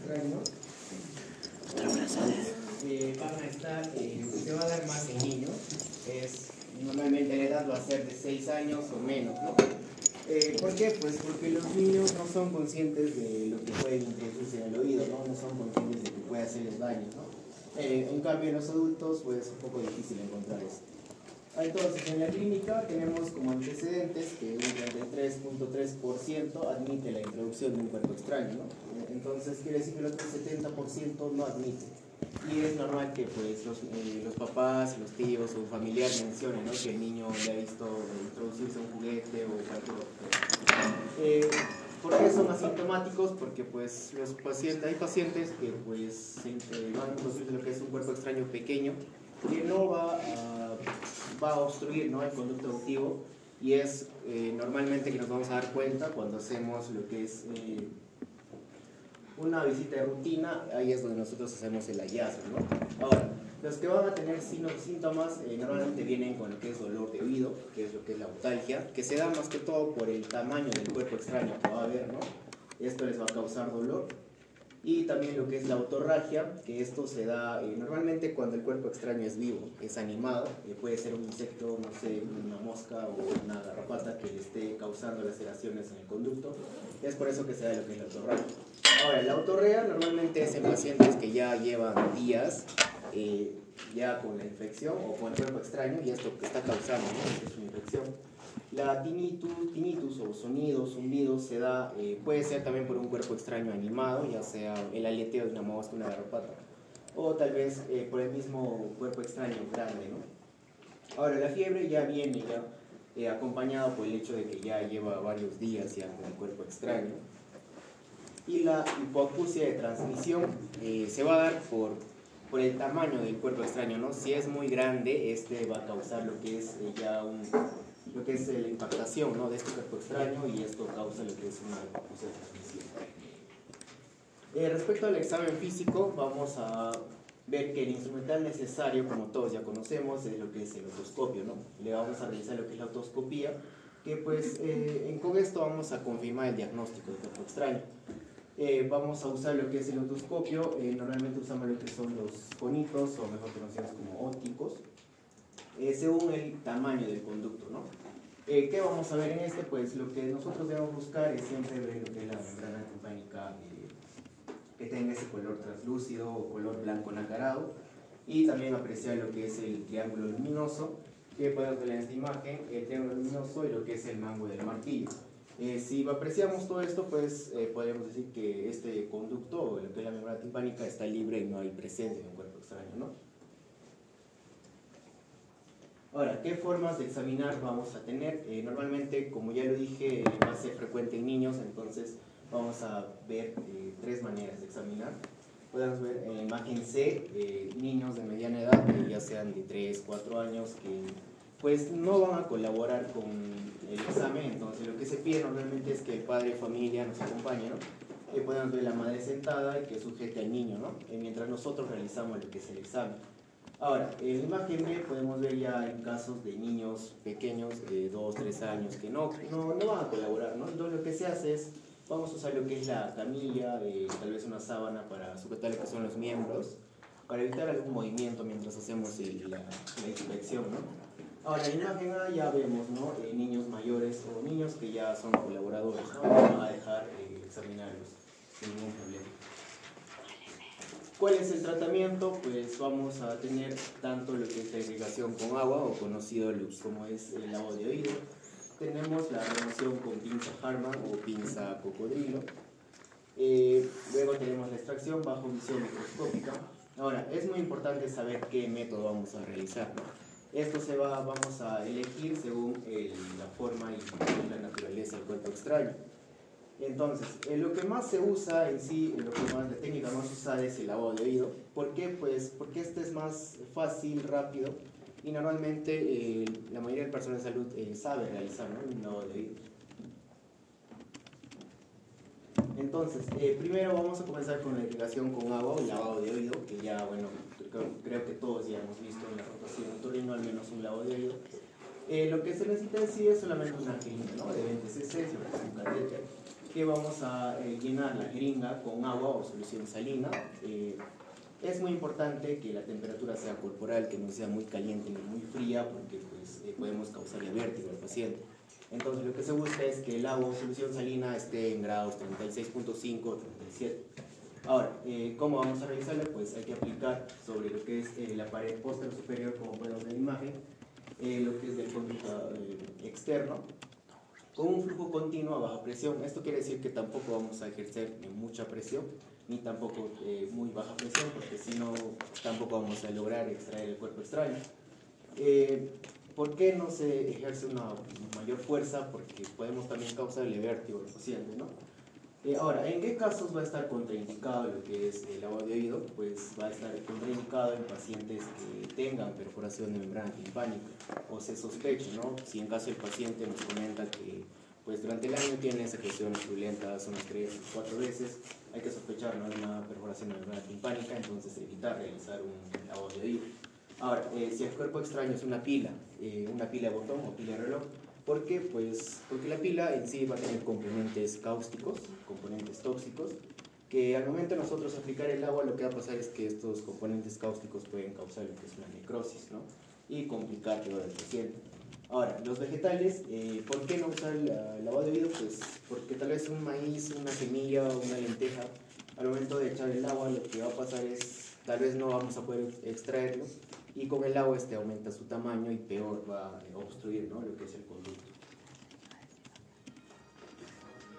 extraño van a estar, se va a dar más en niños. Normalmente la edad va a ser de 6 años o menos, ¿no? ¿Por qué? Pues porque los niños no son conscientes de lo que pueden introducirse en el oído, ¿no? No son conscientes de que puede hacerles daño, ¿no? En cambio en los adultos pues es un poco difícil encontrar eso. Entonces, en la clínica tenemos como antecedentes que un 33.3% admite la introducción de un cuerpo extraño, ¿no? Entonces, quiere decir que el otro 70% no admite. Y es normal que pues, los papás, los tíos o familiares mencionen, ¿no?, que el niño le ha visto introducirse un juguete o cualquier objeto. ¿Por qué son asintomáticos? Porque pues, hay pacientes que pues, van a introducir lo que es un cuerpo extraño pequeño que no va a obstruir, ¿no?, el conducto auditivo, y es normalmente que nos vamos a dar cuenta cuando hacemos lo que es una visita de rutina. Ahí es donde nosotros hacemos el hallazgo, ¿no? Ahora, los que van a tener síntomas normalmente vienen con lo que es dolor de oído, que es lo que es la otalgia, que se da más que todo por el tamaño del cuerpo extraño que va a haber, ¿no? Esto les va a causar dolor. Y también lo que es la otorragia, que esto se da normalmente cuando el cuerpo extraño es vivo, es animado, puede ser un insecto, no sé, una mosca o una garrapata que le esté causando laceraciones en el conducto. Es por eso que se da lo que es la otorragia. Ahora, la otorrea normalmente es en pacientes que ya llevan días ya con la infección o con el cuerpo extraño, y esto que está causando, ¿no?, es una infección. La tinnitus o sonidos, zumbidos, se da, puede ser también por un cuerpo extraño animado, ya sea el aleteo de una mosca, una garrapata, o tal vez por el mismo cuerpo extraño grande, ¿no? Ahora, la fiebre ya viene acompañado por el hecho de que ya lleva varios días ya con el cuerpo extraño. Y la hipoacusia de transmisión se va a dar por el tamaño del cuerpo extraño, ¿no? Si es muy grande, este va a causar lo que es lo que es la impactación, ¿no?, de este cuerpo extraño, y esto causa lo que es una hipoacusia de transmisión. Respecto al examen físico, vamos a ver que el instrumental necesario, como todos ya conocemos, es lo que es el otoscopio, ¿no? Le vamos a realizar lo que es la otoscopía, que pues con esto vamos a confirmar el diagnóstico del cuerpo extraño. Vamos a usar lo que es el otoscopio. Normalmente usamos lo que son los conitos, o mejor conocidos como ópticos, según el tamaño del conducto, ¿no? ¿Qué vamos a ver en este? Pues lo que nosotros debemos buscar es siempre ver lo que es la membrana timpánica, que tenga ese color translúcido o color blanco nacarado, y también apreciar lo que es el triángulo luminoso, que podemos ver en esta imagen, el triángulo luminoso y lo que es el mango del martillo. Si apreciamos todo esto, pues podemos decir que este conducto, o lo que es la membrana timpánica, está libre y no hay presencia de un cuerpo extraño, ¿no? Ahora, ¿qué formas de examinar vamos a tener? Normalmente, como ya lo dije, va a ser frecuente en niños, entonces vamos a ver 3 maneras de examinar. Podemos ver en la imagen C, niños de mediana edad, ya sean de 3, 4 años, que pues no van a colaborar con el examen. Entonces lo que se pide normalmente es que el padre de familia nos acompañe, ¿no? Podemos ver la madre sentada y que sujete al niño, ¿no? Mientras nosotros realizamos lo que es el examen. Ahora, en la imagen B podemos ver ya en casos de niños pequeños de 2, 3 años que no van a colaborar, ¿no? Entonces lo que se hace es, vamos a usar lo que es la camilla, tal vez una sábana para sujetar lo que son los miembros, para evitar algún movimiento mientras hacemos la inspección, ¿no? Ahora, en la imagen A ya vemos, ¿no?, niños mayores o niños que ya son colaboradores, ¿no? Vamos a dejar examinarlos sin ningún problema. ¿Cuál es el tratamiento? Pues vamos a tener tanto lo que es la irrigación con agua, o conocido como es el lavado de oído. Tenemos la remoción con pinza Harman o pinza cocodrilo. Luego tenemos la extracción bajo visión microscópica. Ahora, es muy importante saber qué método vamos a realizar, ¿no? Esto vamos a elegir según la forma y la naturaleza del cuerpo extraño. Entonces, lo que más se usa en sí, la técnica más usada es el lavado de oído. ¿Por qué? Pues porque este es más fácil, rápido, y normalmente la mayoría del personal de salud sabe realizar, ¿no?, un lavado de oído. Entonces, primero vamos a comenzar con la irrigación con agua o el lavado de oído, que ya, bueno, creo que todos ya hemos visto en la rotación otorrino al menos un lavado de oído. Lo que se necesita en sí es solamente una jeringa, ¿no?, de 20 cc, un catéter. que vamos a llenar la jeringa con agua o solución salina. Es muy importante que la temperatura sea corporal, que no sea muy caliente ni muy fría, porque pues, podemos causarle vértigo al paciente. Entonces lo que se busca es que el agua o solución salina esté en grados 36.5 o 37. Ahora, ¿cómo vamos a realizarla? Pues hay que aplicar sobre lo que es la pared posterior superior, como podemos ver en la imagen, lo que es del conducto externo, con un flujo continuo a baja presión. Esto quiere decir que tampoco vamos a ejercer mucha presión, ni tampoco muy baja presión, porque si no, tampoco vamos a lograr extraer el cuerpo extraño. ¿Por qué no se ejerce una mayor fuerza? Porque podemos también causarle vértigo al paciente, ¿no? Ahora, ¿en qué casos va a estar contraindicado lo que es el lavado de oído? Pues va a estar contraindicado en pacientes que tengan perforación de membrana timpánica o se sospeche, ¿no? Si en caso el paciente nos comenta que pues durante el año tiene secreciones violentas unas 3 o 4 veces, hay que sospechar, ¿no?, de una perforación de membrana timpánica, entonces evitar realizar un lavado de oído. Ahora, si el cuerpo extraño es una pila de botón o pila de reloj, ¿por qué? Pues porque la pila en sí va a tener componentes cáusticos, componentes tóxicos, que al momento de nosotros aplicar el agua, lo que va a pasar es que estos componentes cáusticos pueden causar lo que es una necrosis, ¿no?, y complicar todo el paciente. Ahora, los vegetales, ¿por qué no usar el lavado de oído? Pues porque tal vez un maíz, una semilla o una lenteja, al momento de echar el agua, lo que va a pasar es, tal vez no vamos a poder extraerlo, y con el agua aumenta su tamaño y peor va a obstruir, ¿no?, lo que es el conducto.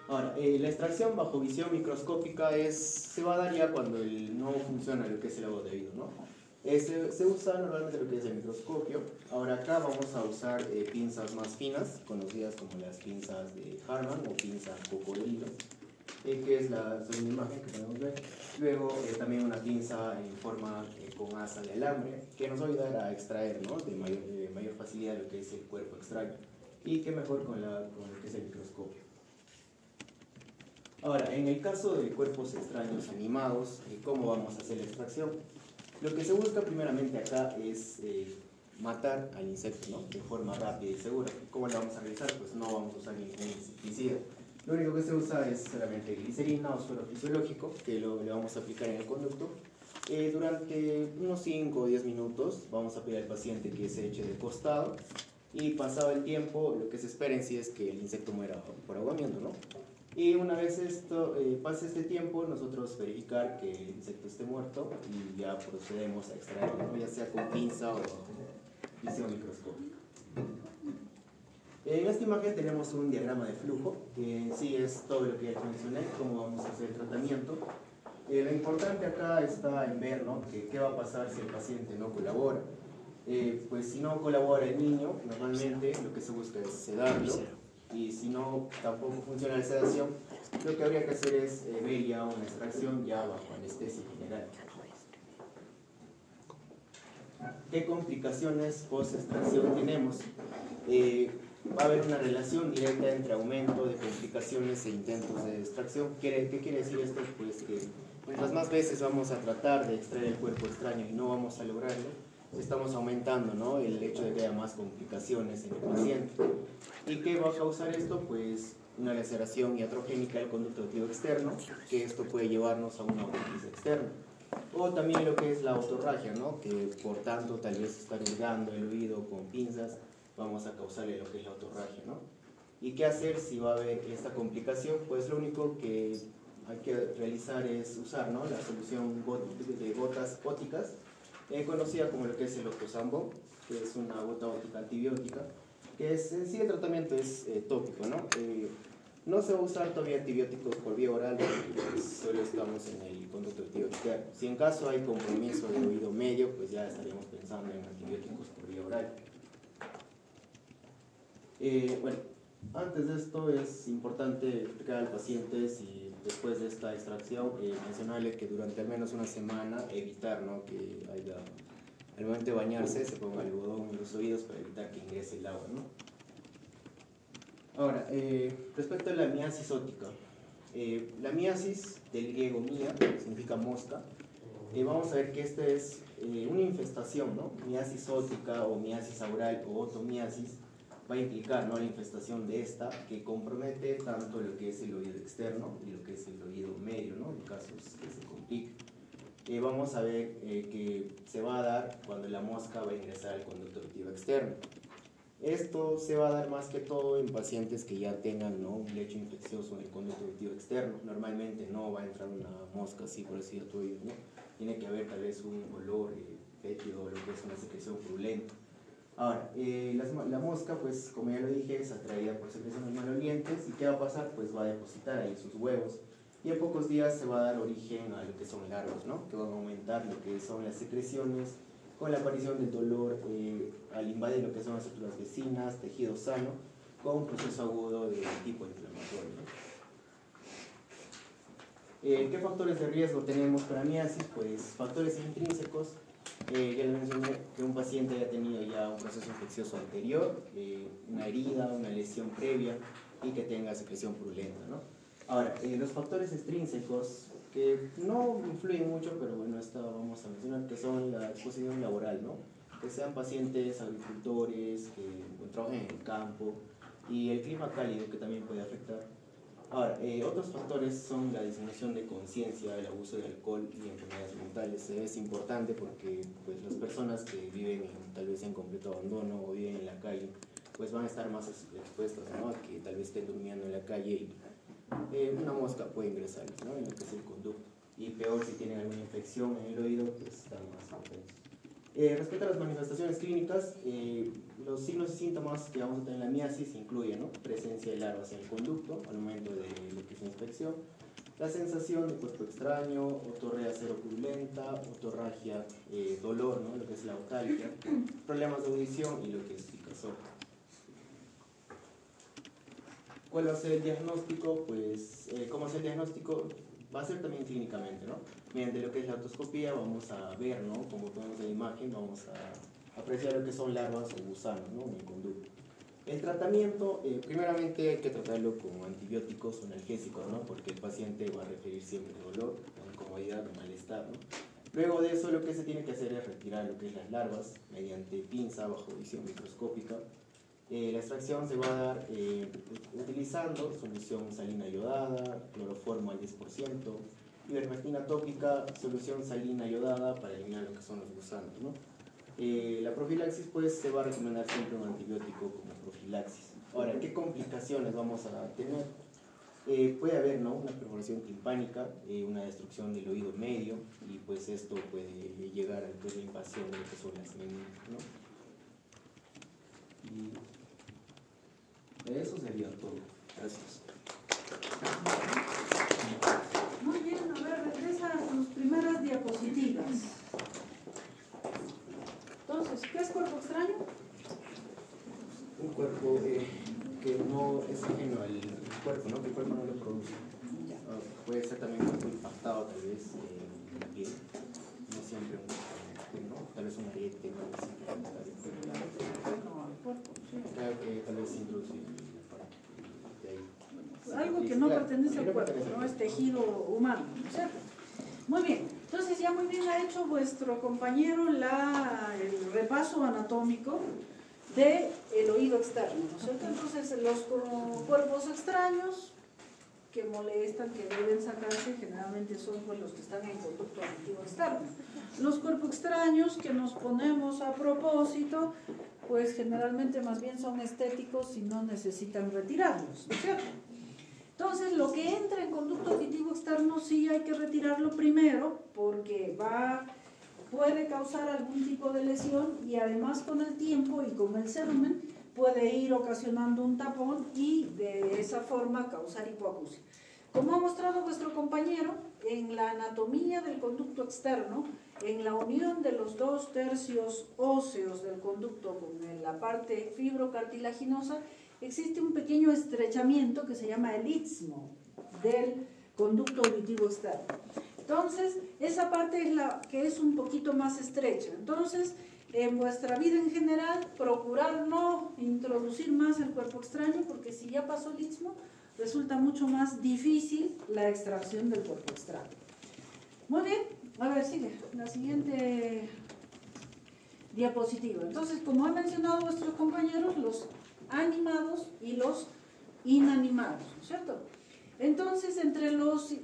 Ahora, la extracción bajo visión microscópica se va a dar ya cuando no funciona lo que es el lavado de oído, ¿no? Se usa normalmente lo que es el microscopio. Ahora acá vamos a usar pinzas más finas, conocidas como las pinzas de Harman o pinza cocodrilo, que es la segunda imagen que podemos ver. Luego también una pinza en forma con asa de alambre, que nos va a ayudar a extraer, ¿no?, de mayor facilidad lo que es el cuerpo extraño. Y qué mejor con lo que es el microscopio. Ahora, en el caso de cuerpos extraños animados, ¿cómo vamos a hacer la extracción? Lo que se busca primeramente acá es matar al insecto, ¿no?, de forma rápida y segura. ¿Cómo lo vamos a realizar? Pues no vamos a usar ningún insecticida. Lo único que se usa es solamente glicerina o suero fisiológico, que le vamos a aplicar en el conducto. Durante unos 5 o 10 minutos vamos a pedir al paciente que se eche de costado, y pasado el tiempo, lo que se espera en sí es que el insecto muera por ahogamiento, ¿no? Y una vez pase este tiempo, nosotros verificar que el insecto esté muerto y ya procedemos a extraerlo, ¿no?, ya sea con pinza o visión microscópica. En esta imagen tenemos un diagrama de flujo, que en sí es todo lo que ya mencioné, cómo vamos a hacer el tratamiento. Lo importante acá está en ver, ¿no?, qué va a pasar si el paciente no colabora. Pues si no colabora el niño, normalmente lo que se busca es sedarlo, y si no tampoco funciona la sedación, lo que habría que hacer es ver ya una extracción ya bajo anestesia general. ¿Qué complicaciones post-extracción tenemos? Va a haber una relación directa entre aumento de complicaciones e intentos de extracción. ¿Qué quiere decir esto? Pues que mientras más veces vamos a tratar de extraer el cuerpo extraño y no vamos a lograrlo, estamos aumentando, ¿no?, el hecho de que haya más complicaciones en el paciente. ¿Y qué va a causar esto? Pues una laceración iatrogénica del conducto auditivo externo, que esto puede llevarnos a una otitis externa. O también lo que es la otorragia, ¿no?, que por tanto tal vez estar hurgando el oído con pinzas, vamos a causarle lo que es la otorragia, ¿no? ¿Y qué hacer si va a haber esta complicación? Pues lo único que hay que realizar es usar, ¿no?, la solución de gotas óticas, conocida como lo que es el Octazambo, que es una gota ótica antibiótica, que en sí el tratamiento es tópico, ¿no? No se va a usar todavía antibióticos por vía oral, porque pues, solo estamos en el conducto auditivo externo. Si en caso hay compromiso del oído medio, pues ya estaríamos pensando en antibióticos por vía oral. Bueno, antes de esto es importante explicar al paciente si después de esta extracción, mencionarle que durante al menos una semana evitar, ¿no?, que haya, al momento de bañarse, se ponga algodón en los oídos para evitar que ingrese el agua, ¿no? Ahora, respecto a la miasis ótica, la miasis, del griego mia, significa mosca, vamos a ver que esta es una infestación, ¿no?, miasis ótica o miasis aural o otomiasis, va a implicar, ¿no?, la infestación de esta, que compromete tanto lo que es el oído externo y lo que es el oído medio, ¿no?, en casos que se complique. Vamos a ver que se va a dar cuando la mosca va a ingresar al conducto auditivo externo. Esto se va a dar más que todo en pacientes que ya tengan, ¿no?, un lecho infeccioso en el conducto auditivo externo. Normalmente no va a entrar una mosca así por decir a tu oído, ¿no? Tiene que haber tal vez un olor fétido, lo que es una secreción purulenta. Ahora, la mosca, pues como ya lo dije, es atraída por secreciones malolientes, y ¿qué va a pasar? Pues va a depositar ahí sus huevos, y en pocos días se va a dar origen a lo que son larvas, ¿no?, que van a aumentar lo que son las secreciones, con la aparición del dolor al invadir lo que son las estructuras vecinas, tejido sano, con un proceso agudo de tipo inflamatorio, ¿no? ¿Qué factores de riesgo tenemos para miasis? Pues factores intrínsecos. Ya le mencioné que un paciente haya tenido ya un proceso infeccioso anterior, una herida, una lesión previa, y que tenga secreción purulenta, ¿no? Ahora, los factores extrínsecos, que no influyen mucho, pero bueno, esto vamos a mencionar, que son la exposición laboral, ¿no? Que sean pacientes agricultores, que trabajen en el campo, y el clima cálido, que también puede afectar. Ahora, otros factores son la disminución de conciencia, el abuso de alcohol y enfermedades mentales. Es importante porque pues, las personas que viven tal vez en completo abandono o viven en la calle, pues van a estar más expuestas, ¿no?, a que tal vez estén durmiendo en la calle y una mosca puede ingresar, ¿no?, en lo que es el conducto. Y peor si tienen alguna infección en el oído, pues están más propensos. Respecto a las manifestaciones clínicas, los signos y síntomas que vamos a tener en la miasis incluyen, ¿no?, presencia de larvas en el conducto al momento de lo que es una inspección, la sensación de cuerpo extraño, otorrea seropurulenta, otorragia, dolor, ¿no?, lo que es la otalgia, problemas de audición y lo que es picazón. ¿Cuál va a ser el diagnóstico? Pues, ¿cómo hacer el diagnóstico? Va a ser también clínicamente, ¿no? Mediante lo que es la otoscopía vamos a ver, ¿no?, como vemos en la imagen, vamos a apreciar lo que son larvas o gusanos, ¿no?, en el conducto. El tratamiento, primeramente hay que tratarlo con antibióticos o analgésicos, ¿no?, porque el paciente va a referir siempre dolor, incomodidad o malestar, ¿no? Luego de eso lo que se tiene que hacer es retirar lo que es las larvas mediante pinza bajo visión microscópica. La extracción se va a dar utilizando solución salina yodada, cloroformo al 10%, ivermectina tópica, solución salina yodada para eliminar lo que son los gusanos, ¿no? La profilaxis, pues, se va a recomendar siempre un antibiótico como profilaxis. Ahora, ¿qué complicaciones vamos a tener? Puede haber, ¿no?, una perforación timpánica, una destrucción del oído medio, y pues esto puede llegar a la invasión de lo que son las meninges, ¿no? Y eso sería todo. Gracias. Muy bien, a ver, regresa a tus primeras diapositivas. Entonces, ¿qué es cuerpo extraño? Un cuerpo que no es ajeno al cuerpo, ¿no?, que el cuerpo no lo produce. Puede ser también un cuerpo impactado, tal vez, en la piel. No siempre un, ¿no?, tal vez un ariete, ¿no?, claro que tal vez introducir de ahí. Algo que no pertenece al cuerpo, no es tejido humano, ¿no es cierto? Muy bien, entonces ya muy bien ha hecho vuestro compañero el repaso anatómico del oído externo, ¿no es cierto? Entonces los cuerpos extraños que molestan, que deben sacarse, generalmente son pues, los que están en conducto auditivo externo. Los cuerpos extraños que nos ponemos a propósito, pues generalmente más bien son estéticos y no necesitan retirarlos, ¿no es cierto? Entonces, lo que entra en conducto auditivo externo sí hay que retirarlo primero porque puede causar algún tipo de lesión y además con el tiempo y con el cerumen puede ir ocasionando un tapón y de esa forma causar hipoacusia. Como ha mostrado vuestro compañero, en la anatomía del conducto externo, en la unión de los 2 tercios óseos del conducto con la parte fibrocartilaginosa, existe un pequeño estrechamiento que se llama el istmo del conducto auditivo externo. Entonces, esa parte es la que es un poquito más estrecha. Entonces, en vuestra vida en general, procurar no introducir más el cuerpo extraño, porque si ya pasó el istmo, resulta mucho más difícil la extracción del cuerpo extraño. Muy bien, a ver, sigue la siguiente diapositiva. Entonces, como han mencionado vuestros compañeros, los animados y los inanimados, ¿no es cierto? Entonces, entre los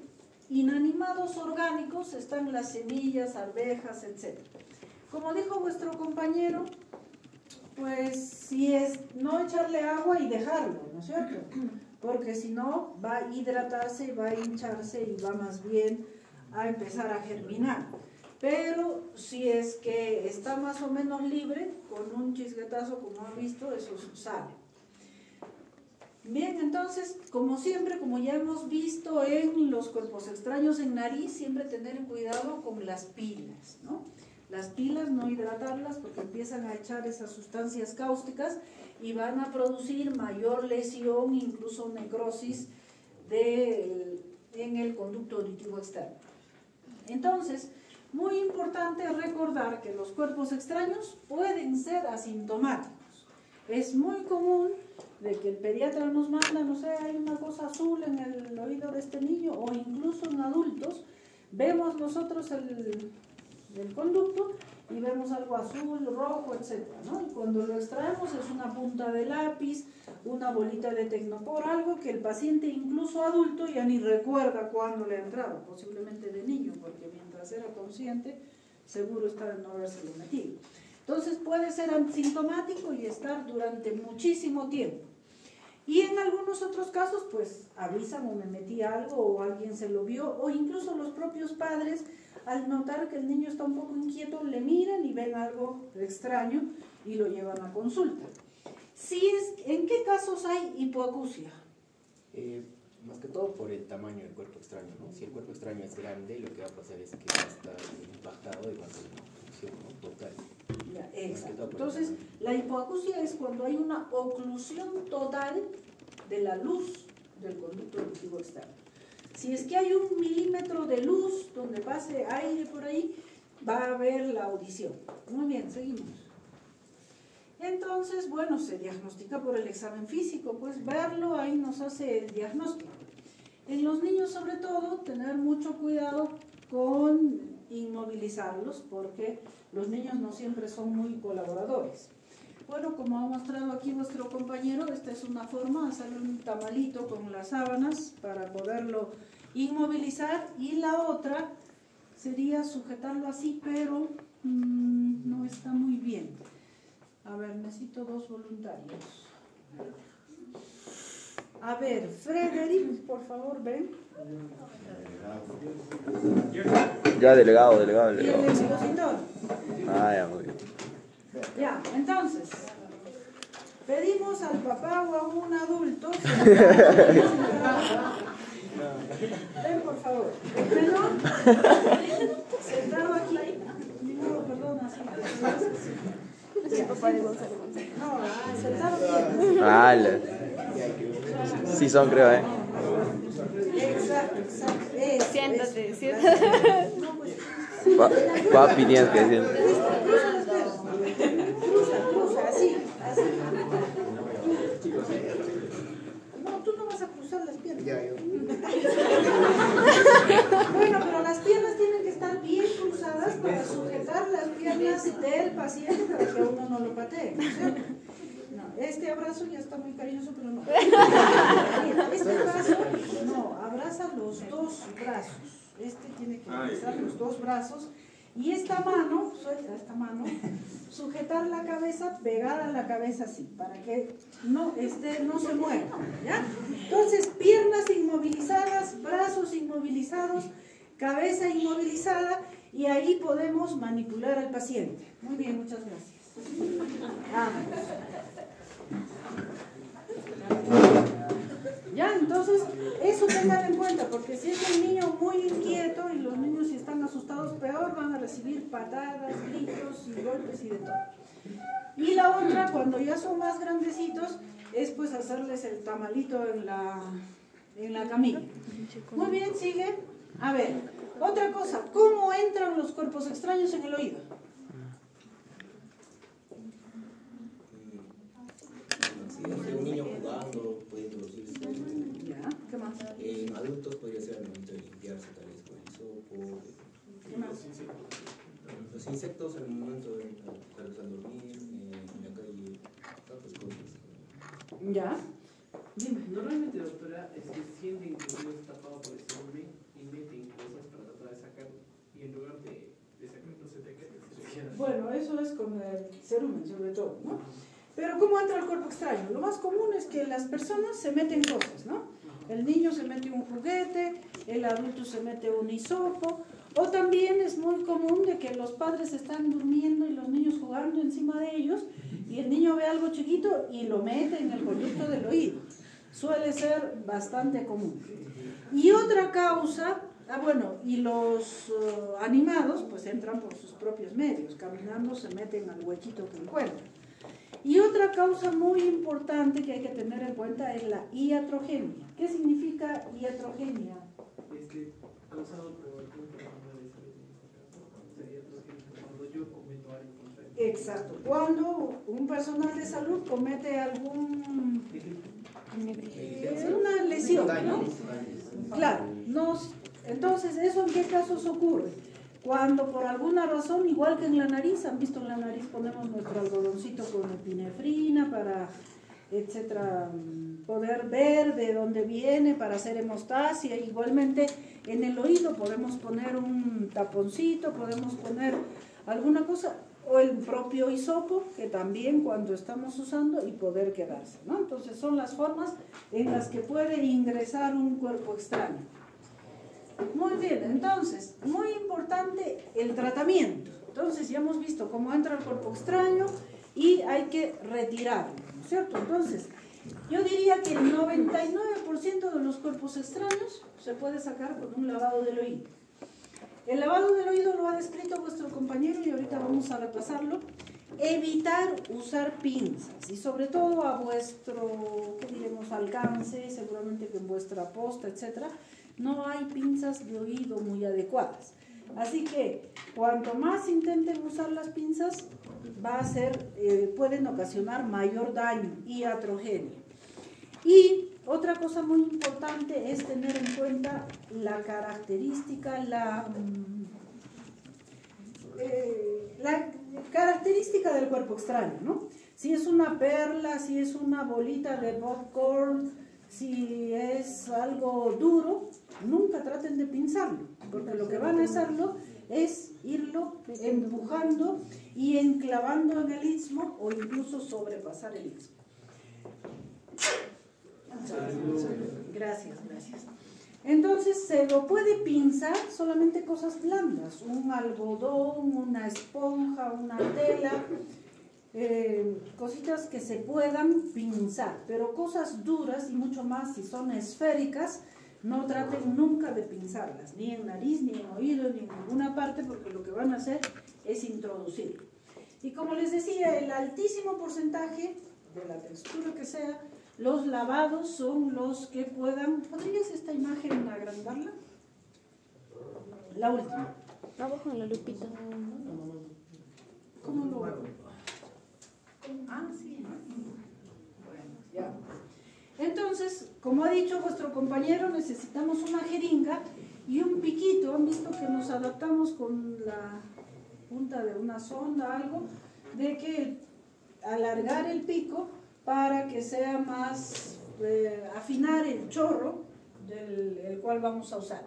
inanimados orgánicos están las semillas, arvejas, etc. Como dijo vuestro compañero, pues si es no echarle agua y dejarlo, ¿no es cierto? Porque si no va a hidratarse, va a hincharse y va más bien a empezar a germinar. Pero si es que está más o menos libre, con un chisguetazo como han visto, eso sale. Bien, entonces, como siempre, como ya hemos visto en los cuerpos extraños en nariz, siempre tener cuidado con las pilas, ¿no? Las pilas no hidratarlas porque empiezan a echar esas sustancias cáusticas y van a producir mayor lesión, incluso necrosis en el conducto auditivo externo. Entonces, muy importante recordar que los cuerpos extraños pueden ser asintomáticos. Es muy común de que el pediatra nos manda, no sé, hay una cosa azul en el oído de este niño, o incluso en adultos, vemos nosotros el conducto y vemos algo azul, rojo, etc., ¿no? Y cuando lo extraemos es una punta de lápiz, una bolita de tecnopor, algo que el paciente, incluso adulto, ya ni recuerda cuándo le ha entrado, posiblemente de niño, porque mientras era consciente, seguro está de no habérselo metido. Entonces puede ser asintomático y estar durante muchísimo tiempo. Y en algunos otros casos, pues avisan o me metí algo o alguien se lo vio, o incluso los propios padres, al notar que el niño está un poco inquieto, le miran y ven algo extraño y lo llevan a consulta. ¿En qué casos hay hipoacusia? Más que todo por el tamaño del cuerpo extraño, ¿no? Si el cuerpo extraño es grande, lo que va a pasar es que va a estar impactado y va a ser una oclusión, ¿no? Total. Ya, exacto. Entonces, la hipoacusia es cuando hay una oclusión total de la luz del conducto auditivo externo. Si es que hay 1 milímetro de luz donde pase aire por ahí, va a haber la audición. Muy bien, seguimos. Entonces, bueno, se diagnostica por el examen físico, pues verlo ahí nos hace el diagnóstico. En los niños, sobre todo, tener mucho cuidado con inmovilizarlos, porque los niños no siempre son muy colaboradores. Bueno, como ha mostrado aquí vuestro compañero, esta es una forma, hacerle un tamalito con las sábanas para poderlo inmovilizar, y la otra sería sujetarlo así, pero no está muy bien. A ver, necesito 2 voluntarios. A ver, Frederick, por favor, ven. Ya, delegado. Y el expositor. Ya, muy bien. Ya, entonces, pedimos al papá o a un adulto. Ven, por favor. El menor, sentado aquí. No, perdón, así. Papá de Gonzalo. No, sentado bien. Sí son, creo, Exacto. Siéntate. Papi, tienes que decir. Cruza, así. No, tú no vas a cruzar las piernas. Bueno, pero las piernas tienen que estar bien cruzadas para sujetar las piernas del paciente para que uno no lo patee, ¿no es cierto? No, este abrazo ya está muy cariñoso, pero no. Mira, este brazo, no, abraza los 2 brazos. Este tiene que abrazar los 2 brazos. Y esta mano, suelta esta mano, sujetar la cabeza, pegar a la cabeza así, para que no se mueva, ¿ya? Entonces, piernas inmovilizadas, brazos inmovilizados, cabeza inmovilizada, y ahí podemos manipular al paciente. Muy bien, muchas gracias. Vamos. Ya, entonces, eso tengan en cuenta, porque si es un niño muy inquieto, y los niños si están asustados peor, van a recibir patadas, gritos y golpes y de todo. Y la otra, cuando ya son más grandecitos, es pues hacerles el tamalito en la camilla. Muy bien, sigue. A ver, otra cosa, ¿cómo entran los cuerpos extraños en el oído? Si es un niño jugando, puede introducirse. Ya, ¿qué más? En adultos podría ser al momento de limpiarse, tal vez con el hisopo. ¿Qué más? Los insectos al momento de tal vez al dormir, en la calle, tantas cosas. ¿Ya? Dime. Normalmente, doctora, sienten que el oído está tapado por el cerumen y meten cosas para tratar de sacarlo. Y en lugar de sacarlo, se te queda. Bueno, eso es con el cerumen, sobre todo, ¿no? Pero ¿cómo entra el cuerpo extraño? Lo más común es que las personas se meten cosas, ¿no? El niño se mete un juguete, el adulto se mete un hisopo, o también es muy común de que los padres están durmiendo y los niños jugando encima de ellos y el niño ve algo chiquito y lo mete en el conducto del oído. Suele ser bastante común. Y otra causa, bueno, y los animados pues entran por sus propios medios, caminando se meten al huequito que encuentran. Y otra causa muy importante que hay que tener en cuenta es la iatrogenia. ¿Qué significa iatrogenia? Causado por un problema de salud, sería cuando yo cometo algo contra él. Exacto, cuando un personal de salud comete una lesión, ¿no? Claro, entonces, ¿eso en qué casos ocurre? Cuando por alguna razón, igual que en la nariz, han visto en la nariz ponemos nuestro algodoncito con epinefrina para, etcétera, poder ver de dónde viene, para hacer hemostasia. Igualmente en el oído podemos poner un taponcito, podemos poner alguna cosa, o el propio hisopo, que también cuando estamos usando y poder quedarse, ¿no? Entonces son las formas en las que puede ingresar un cuerpo extraño. Muy bien, entonces, muy importante el tratamiento. Entonces ya hemos visto cómo entra el cuerpo extraño y hay que retirarlo, ¿no es cierto? Entonces, yo diría que el 99% de los cuerpos extraños se puede sacar con un lavado del oído. El lavado del oído lo ha descrito vuestro compañero y ahorita vamos a repasarlo. Evitar usar pinzas y sobre todo a vuestro, ¿qué diremos?, alcance, seguramente que en vuestra posta, etcétera, no hay pinzas de oído muy adecuadas. Así que cuanto más intenten usar las pinzas, pueden ocasionar mayor daño y iatrogenia. Y otra cosa muy importante es tener en cuenta la característica, la característica del cuerpo extraño, ¿no? Si es una perla, si es una bolita de popcorn, si es algo duro, nunca traten de pinzarlo, porque lo que van a hacerlo es irlo empujando y enclavando en el istmo o incluso sobrepasar el istmo. Gracias. Entonces se lo puede pinzar solamente cosas blandas, un algodón, una esponja, una tela, cositas que se puedan pinzar, pero cosas duras y mucho más si son esféricas, no traten nunca de pinzarlas, ni en nariz, ni en oído, ni en ninguna parte, porque lo que van a hacer es introducir. Y como les decía, el altísimo porcentaje de la textura que sea, los lavados son los que puedan. ¿Podrías esta imagen agrandarla? La última. Abajo en la lupita. ¿Cómo lo hago? Ah, sí. Bueno, ya. Entonces, como ha dicho vuestro compañero, necesitamos una jeringa y un piquito. Han visto que nos adaptamos con la punta de una sonda, algo, de que alargar el pico para que sea más, afinar el chorro el cual vamos a usar.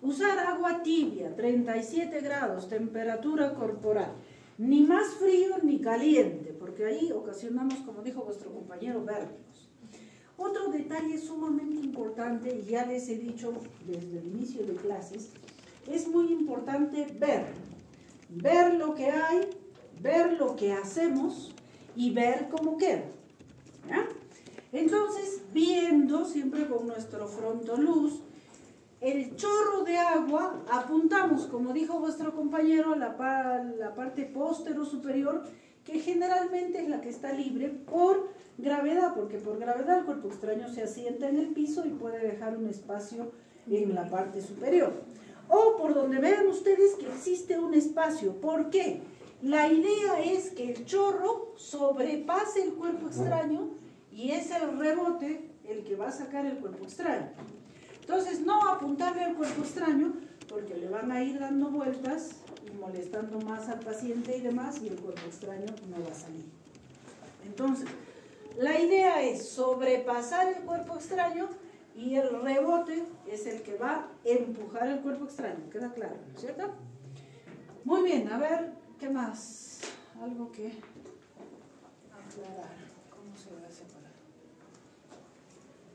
Usar agua tibia, 37 grados, temperatura corporal. Ni más frío ni caliente, porque ahí ocasionamos, como dijo vuestro compañero, vértigos. Otro detalle sumamente importante, y ya les he dicho desde el inicio de clases, es muy importante ver lo que hay, ver lo que hacemos y ver cómo queda. ¿Ya? Entonces, viendo siempre con nuestro frontoluz, el chorro de agua, apuntamos, como dijo vuestro compañero, la parte postero superior, que generalmente es la que está libre por gravedad, porque por gravedad el cuerpo extraño se asienta en el piso y puede dejar un espacio en la parte superior. O por donde vean ustedes que existe un espacio. ¿Por qué? La idea es que el chorro sobrepase el cuerpo extraño y es el rebote el que va a sacar el cuerpo extraño. Entonces, no apuntarle al cuerpo extraño porque le van a ir dando vueltas y molestando más al paciente y demás, y el cuerpo extraño no va a salir. Entonces, la idea es sobrepasar el cuerpo extraño y el rebote es el que va a empujar el cuerpo extraño. ¿Queda claro? ¿No es cierto? Muy bien, a ver, ¿qué más? Algo que aclarar. ¿Cómo se va a separar?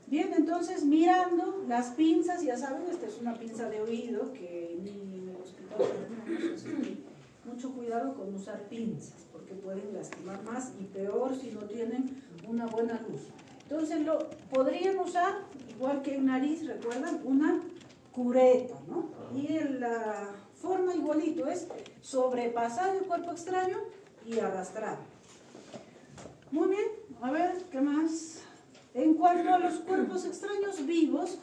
Bien, entonces mirando las pinzas, ya saben, esta es una pinza de oído que ni en el hospital tenemos, así que mucho cuidado con usar pinzas porque pueden lastimar más y peor si no tienen una buena luz. Entonces podrían usar, igual que en nariz, recuerdan, una cureta, ¿no? Y la forma igualito es sobrepasar el cuerpo extraño y arrastrar. Muy bien, a ver, ¿qué más? En cuanto a los cuerpos extraños vivos,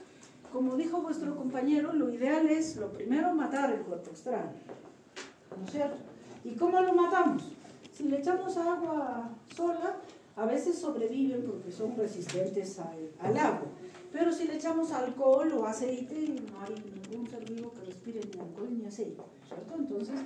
como dijo vuestro compañero, lo ideal es, lo primero, matar el cuerpo extraño, ¿no es cierto? ¿Y cómo lo matamos? Si le echamos agua sola, a veces sobreviven porque son resistentes al agua. Pero si le echamos alcohol o aceite, no hay ningún ser vivo que respire ni alcohol ni aceite, ¿cierto? Entonces,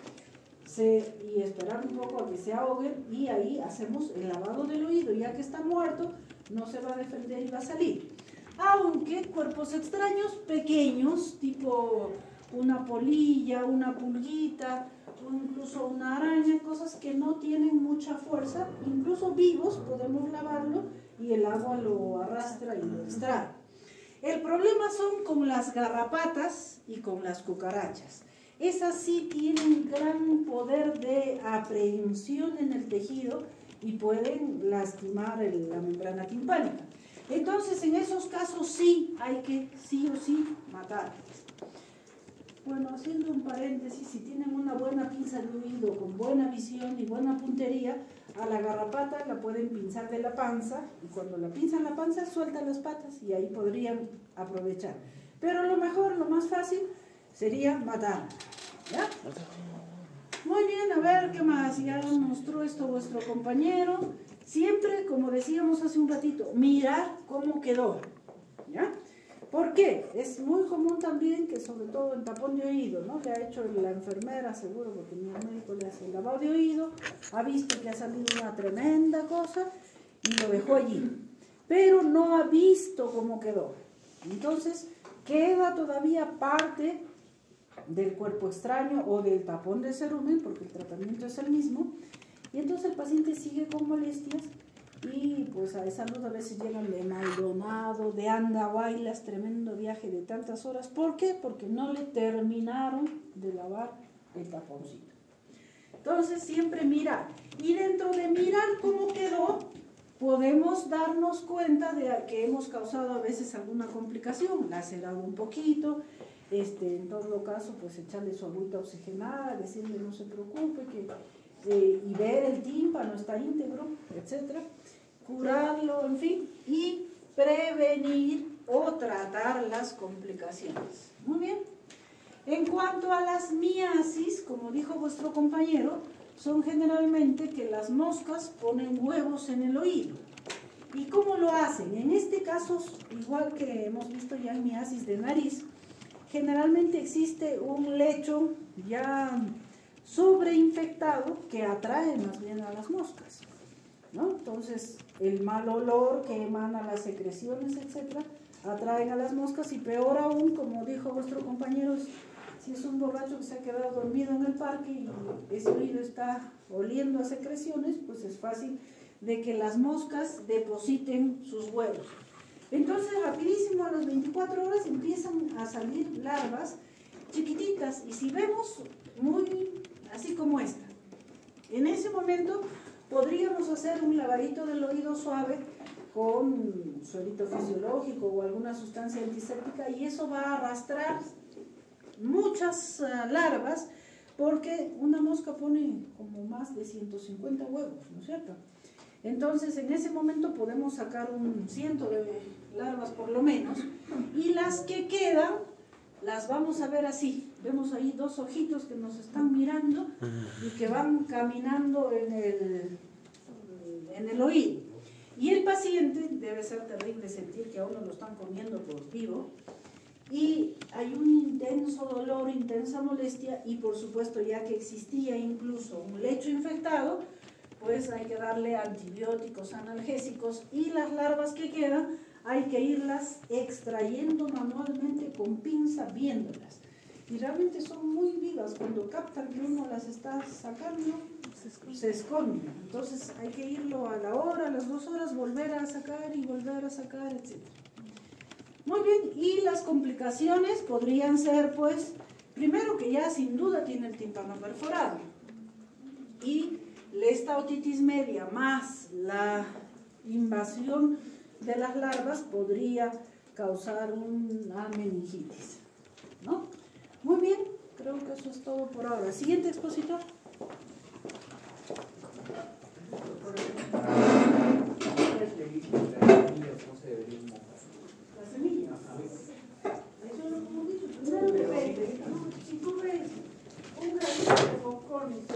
y esperar un poco a que se ahoguen y ahí hacemos el lavado del oído. Ya que está muerto, no se va a defender y va a salir. Aunque cuerpos extraños pequeños, tipo una polilla, una pulguita, o incluso una araña, cosas que no tienen mucha fuerza, incluso vivos podemos lavarlo y el agua lo arrastra y lo extrae. El problema son con las garrapatas y con las cucarachas. Esas sí tienen gran poder de aprehensión en el tejido y pueden lastimar la membrana timpánica. Entonces, en esos casos sí hay que sí o sí matarlas. Bueno, haciendo un paréntesis, si tienen una buena pinza de oído con buena visión y buena puntería, a la garrapata la pueden pinzar de la panza y cuando la pinzan la panza sueltan las patas y ahí podrían aprovechar. Pero lo mejor, lo más fácil sería matarla. ¿Ya? Muy bien, a ver qué más. Ya mostró esto vuestro compañero. Siempre, como decíamos hace un ratito, mirar cómo quedó. ¿Ya? ¿Por qué? Es muy común también que sobre todo en tapón de oído, ¿no? Le ha hecho la enfermera, seguro, porque mi médico le hace el lavado de oído, ha visto que ha salido una tremenda cosa y lo dejó allí. Pero no ha visto cómo quedó. Entonces, queda todavía parte del cuerpo extraño o del tapón de cerumen, porque el tratamiento es el mismo, y entonces el paciente sigue con molestias y pues a salud a veces llegan de Maldonado, de Andahuaylas, tremendo viaje de tantas horas. ¿Por qué? Porque no le terminaron de lavar el taponcito. Entonces siempre mirar, y dentro de mirar cómo quedó, podemos darnos cuenta de que hemos causado a veces alguna complicación, lacerado un poquito, en todo caso pues echarle su agüita oxigenada, decirle no se preocupe, y ver el tímpano está íntegro, etcétera, curarlo, en fin, y prevenir o tratar las complicaciones. Muy bien. En cuanto a las miasis, como dijo vuestro compañero, son generalmente que las moscas ponen huevos en el oído. ¿Y cómo lo hacen? En este caso, igual que hemos visto ya en miasis de nariz, generalmente existe un lecho ya sobreinfectado que atrae más bien a las moscas, ¿no? Entonces, el mal olor que emana las secreciones, etcétera, atraen a las moscas y peor aún, como dijo vuestro compañero, si es un borracho que se ha quedado dormido en el parque y ese oído está oliendo a secreciones, pues es fácil de que las moscas depositen sus huevos. Entonces, rapidísimo, a las 24 horas empiezan a salir larvas chiquititas y si vemos muy así como esta, en ese momento podríamos hacer un lavadito del oído suave con suelito fisiológico o alguna sustancia antiséptica y eso va a arrastrar muchas larvas porque una mosca pone como más de 150 huevos, ¿no es cierto? Entonces en ese momento podemos sacar un 100 de larvas por lo menos y las que quedan las vamos a ver así. Vemos ahí dos ojitos que nos están mirando y que van caminando en el oído. Y el paciente, debe ser terrible sentir que a uno lo están comiendo por vivo, y hay un intenso dolor, intensa molestia, y por supuesto ya que existía incluso un lecho infectado, pues hay que darle antibióticos, analgésicos, y las larvas que quedan hay que irlas extrayendo manualmente con pinza, viéndolas. Y realmente son muy vivas, cuando captan que uno las está sacando, se esconden. Entonces hay que irlo a la hora, a las 2 horas, volver a sacar y volver a sacar, etc. Muy bien, y las complicaciones podrían ser, pues, primero que ya sin duda tiene el tímpano perforado. Y esta otitis media más la invasión de las larvas podría causar una meningitis, ¿no? Muy bien, creo que eso es todo por ahora. Siguiente expositor. La semilla. Eso lo hemos dicho. Primero depende, ¿no? Si tú ves un granito de popcorn y si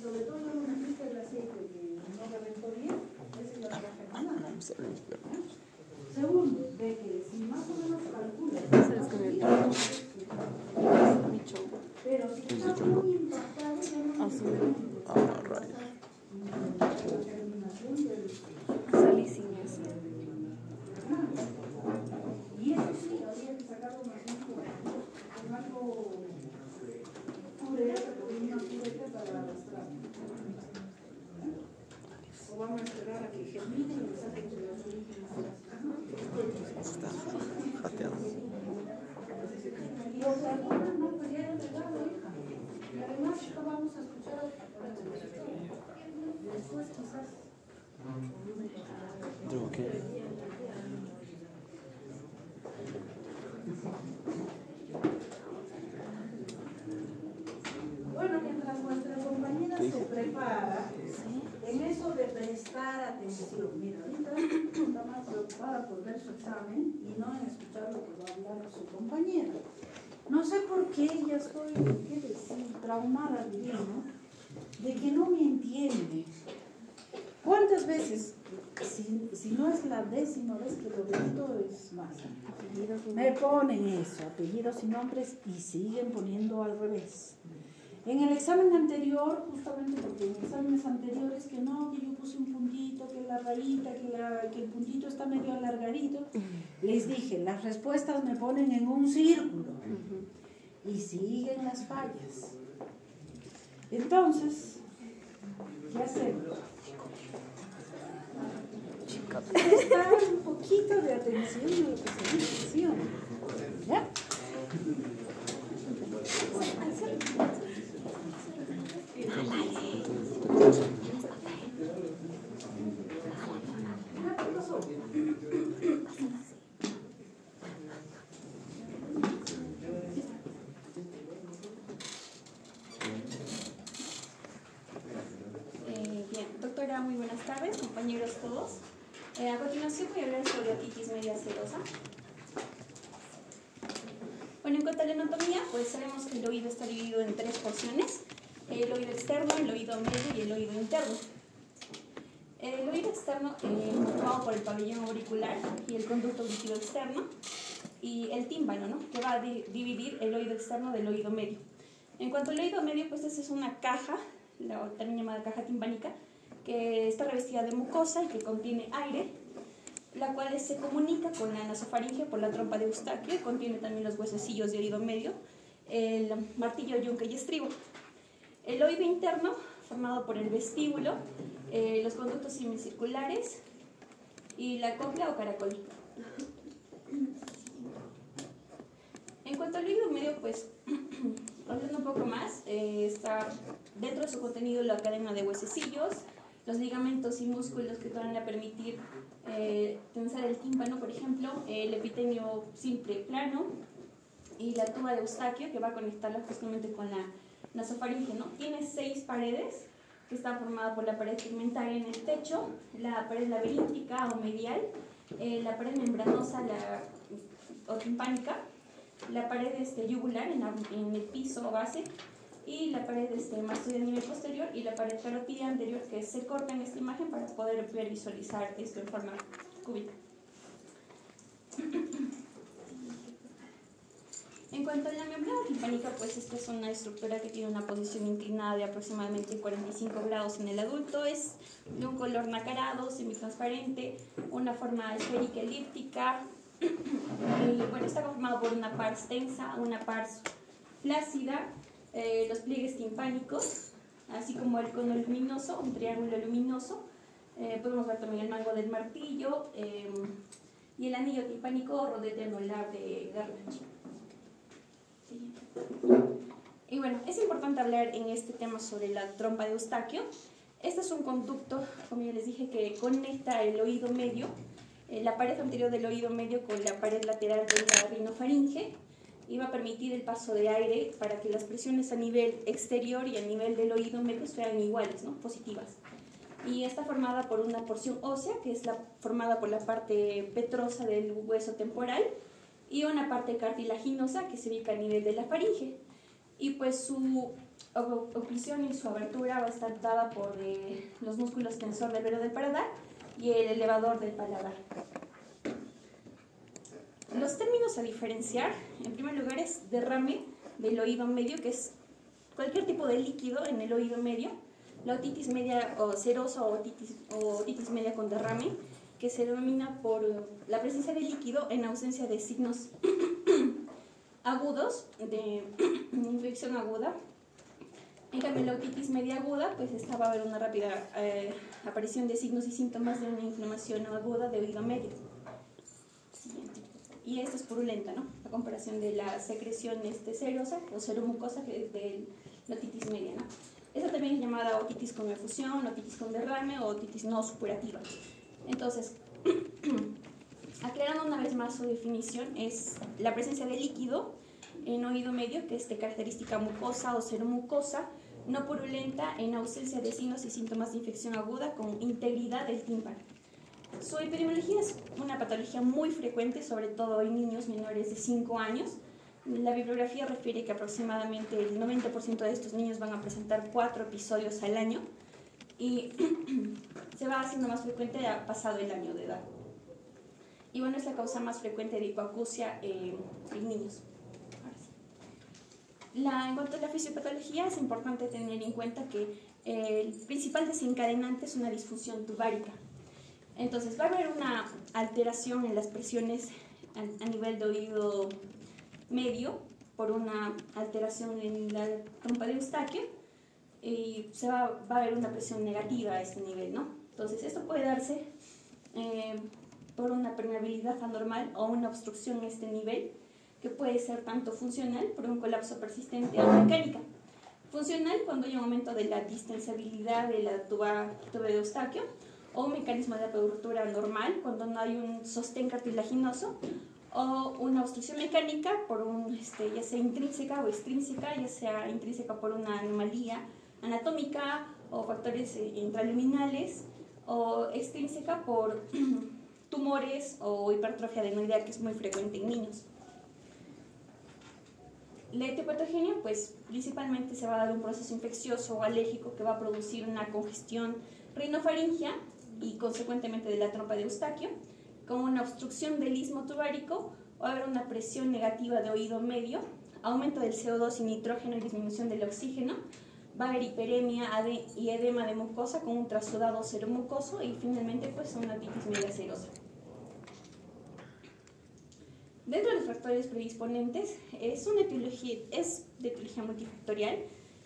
sobre todo una pista de aceite que no reventó bien, esa es la tragedia. Segundo, de que si más o menos calculas, pero si está muy impactado, ya no Salí sin eso. y eso sí, habría que sacarlo más bien con algo una cubeta para arrastrar. O vamos a esperar a que germine y le saquen de las orígenes. Está jateando. Y o sea, no, pues ya he llegado, hija. Y además vamos a escuchar a después quizás. Bueno, mientras nuestra compañera se prepara, en eso de prestar atención, mira, ahorita está más preocupada por ver su examen y no en escuchar lo que va a hablar su compañera. No sé por qué ya estoy, ¿qué decir? Traumada, diría, ¿no? De que no me entiende. ¿Cuántas veces, si no es la 10ª vez que lo repito, es más? Me ponen eso, apellidos y nombres, y siguen poniendo al revés. En el examen anterior, justamente porque en exámenes anteriores, que no, que yo puse un puntito, que la rayita, que el puntito está medio alargadito, les dije, las respuestas me ponen en un círculo y siguen las fallas. Entonces, ¿qué hacemos? Prestar un poquito de atención a lo que se menciona. ¿Ya? Bien, doctora, muy buenas tardes, compañeros todos. A continuación voy a hablar sobre otitis media serosa. Bueno, en cuanto a la anatomía, pues sabemos que el oído está dividido en 3 porciones: el oído externo, el oído medio y el oído interno. El oído externo, formado por el pabellón auricular y el conducto auditivo externo, y el tímpano, ¿no?, que va a dividir el oído externo del oído medio. En cuanto al oído medio, pues esta es una caja, también llamada caja timpánica, que está revestida de mucosa y que contiene aire, la cual se comunica con la nasofaringe por la trompa de Eustaquio, y contiene también los huesecillos de oído medio, el martillo, yunque y estribo. El oído interno, formado por el vestíbulo, los conductos semicirculares y la cóclea o caracol. En cuanto al oído medio, pues, hablando un poco más, está dentro de su contenido la cadena de huesecillos, los ligamentos y músculos que van a permitir tensar el tímpano, por ejemplo, el epitelio simple plano y la tuba de Eustaquio, que va a conectarla justamente con la nasofaringe, ¿no? Tiene 6 paredes, que está formada por la pared tegmentaria en el techo, la pared laberíntica o medial, la pared membranosa o timpánica, la pared yugular en el piso o base, y la pared mastoidea a nivel posterior, y la pared carotidia anterior, que se corta en esta imagen para poder visualizar esto en forma cúbica. En cuanto a la membrana timpánica, pues esta es una estructura que tiene una posición inclinada de aproximadamente 45 grados en el adulto, es de un color nacarado, semitransparente, una forma esférica elíptica, y bueno, está conformado por una pars tensa, una pars flácida, los pliegues timpánicos, así como el cono luminoso, un triángulo luminoso, podemos ver también el mango del martillo y el anillo timpánico rodete anular de Garnach. Y bueno, es importante hablar en este tema sobre la trompa de Eustaquio. Este es un conducto, como ya les dije, que conecta el oído medio, la pared anterior del oído medio con la pared lateral de la rinofaringe, y va a permitir el paso de aire para que las presiones a nivel exterior y a nivel del oído medio sean iguales, ¿no? Positivas. Y está formada por una porción ósea, que es formada por la parte petrosa del hueso temporal, y una parte cartilaginosa que se ubica a nivel de la faringe. Y pues su oclusión y su abertura va a estar dada por los músculos tensor del velo del paladar y el elevador del paladar. Los términos a diferenciar, en primer lugar, es derrame del oído medio, que es cualquier tipo de líquido en el oído medio, la otitis media o serosa o otitis media con derrame, que se denomina por la presencia de líquido en ausencia de signos agudos de infección aguda. En cambio, la otitis media aguda, pues esta va a haber una rápida aparición de signos y síntomas de una inflamación aguda de oído medio. Siguiente. Y esta es purulenta, ¿no? A comparación de la secreción serosa o seromucosa, que es de la otitis media, ¿no? Esta también es llamada otitis con efusión, otitis con derrame o otitis no supurativa. Entonces, aclarando una vez más su definición, es la presencia de líquido en oído medio, que es de característica mucosa o seromucosa, no purulenta, en ausencia de signos y síntomas de infección aguda, con integridad del tímpano. Su epidemiología es una patología muy frecuente, sobre todo en niños menores de 5 años. La bibliografía refiere que aproximadamente el 90% de estos niños van a presentar 4 episodios al año, y se va haciendo más frecuente pasado el año de edad. Y bueno, es la causa más frecuente de hipoacusia en niños. En cuanto a la fisiopatología, es importante tener en cuenta que el principal desencadenante es una disfunción tubárica. Entonces, va a haber una alteración en las presiones a nivel de oído medio por una alteración en la trompa de Eustaquio, y va a haber una presión negativa a este nivel, ¿no? Entonces, esto puede darse por una permeabilidad anormal o una obstrucción en este nivel, que puede ser tanto funcional, por un colapso persistente, o mecánica. Funcional, cuando hay un aumento de la distensibilidad de la tuba de Eustaquio, o un mecanismo de apertura normal, cuando no hay un sostén cartilaginoso, o una obstrucción mecánica, por ya sea intrínseca o extrínseca, ya sea intrínseca por una anomalía anatómica o factores intraluminales, o extrínseca por tumores o hipertrofia adenoidea, que es muy frecuente en niños. La etiopatogenia, pues principalmente se va a dar un proceso infeccioso o alérgico que va a producir una congestión rinofaringea y consecuentemente de la trompa de Eustaquio, con una obstrucción del istmo tubárico, va a haber una presión negativa de oído medio, aumento del CO2 y nitrógeno y disminución del oxígeno, va a haber hiperemia y edema de mucosa con un trasudado seromucoso, y finalmente pues una otitis media serosa. Dentro de los factores predisponentes, es de etiología multifactorial.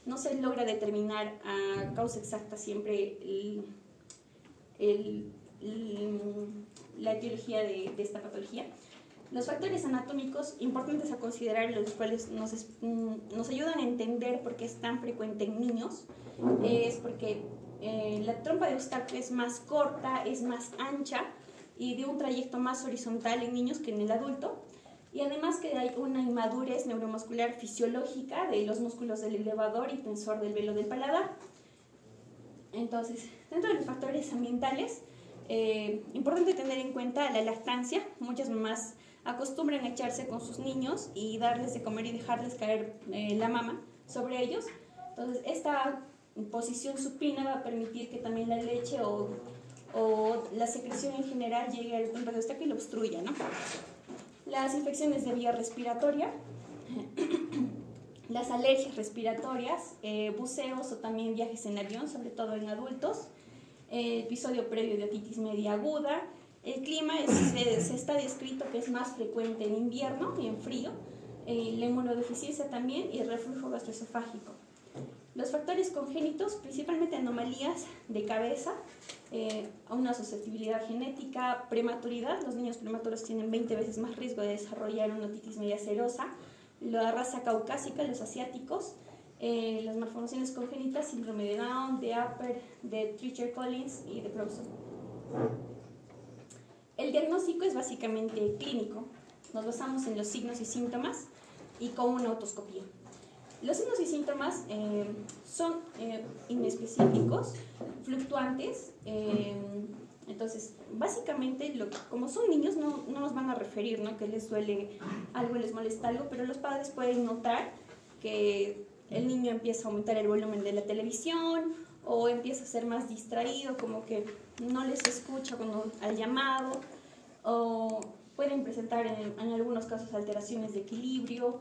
No se logra determinar a causa exacta siempre la etiología de esta patología. Los factores anatómicos importantes a considerar, los cuales nos ayudan a entender por qué es tan frecuente en niños, es porque la trompa de Eustaquio es más corta, es más ancha y de un trayecto más horizontal en niños que en el adulto. Y además que hay una inmadurez neuromuscular fisiológica de los músculos del elevador y tensor del velo del paladar. Entonces, dentro de los factores ambientales, importante tener en cuenta la lactancia. Muchas mamás acostumbran a echarse con sus niños y darles de comer y dejarles caer la mama sobre ellos. Entonces, esta posición supina va a permitir que también la leche o la secreción en general llegue al trompa de Eustaquio y lo obstruya, ¿no? Las infecciones de vía respiratoria, las alergias respiratorias, buceos o también viajes en avión, sobre todo en adultos, episodio previo de otitis media aguda. El clima se está descrito que es más frecuente en invierno y en frío, la inmunodeficiencia también y el reflujo gastroesofágico. Los factores congénitos, principalmente anomalías de cabeza, una susceptibilidad genética, prematuridad. Los niños prematuros tienen 20 veces más riesgo de desarrollar una otitis media serosa. La raza caucásica, los asiáticos, las malformaciones congénitas, síndrome de Down, de Upper, de Treacher-Collins y de Crowson. El diagnóstico es básicamente clínico. Nos basamos en los signos y síntomas y con una otoscopía. Los signos y síntomas son inespecíficos, fluctuantes, entonces básicamente como son niños no nos van a referir, ¿no?, que les duele algo, les molesta algo, pero los padres pueden notar que el niño empieza a aumentar el volumen de la televisión o empieza a ser más distraído, como que no les escucha al llamado, o pueden presentar en algunos casos alteraciones de equilibrio,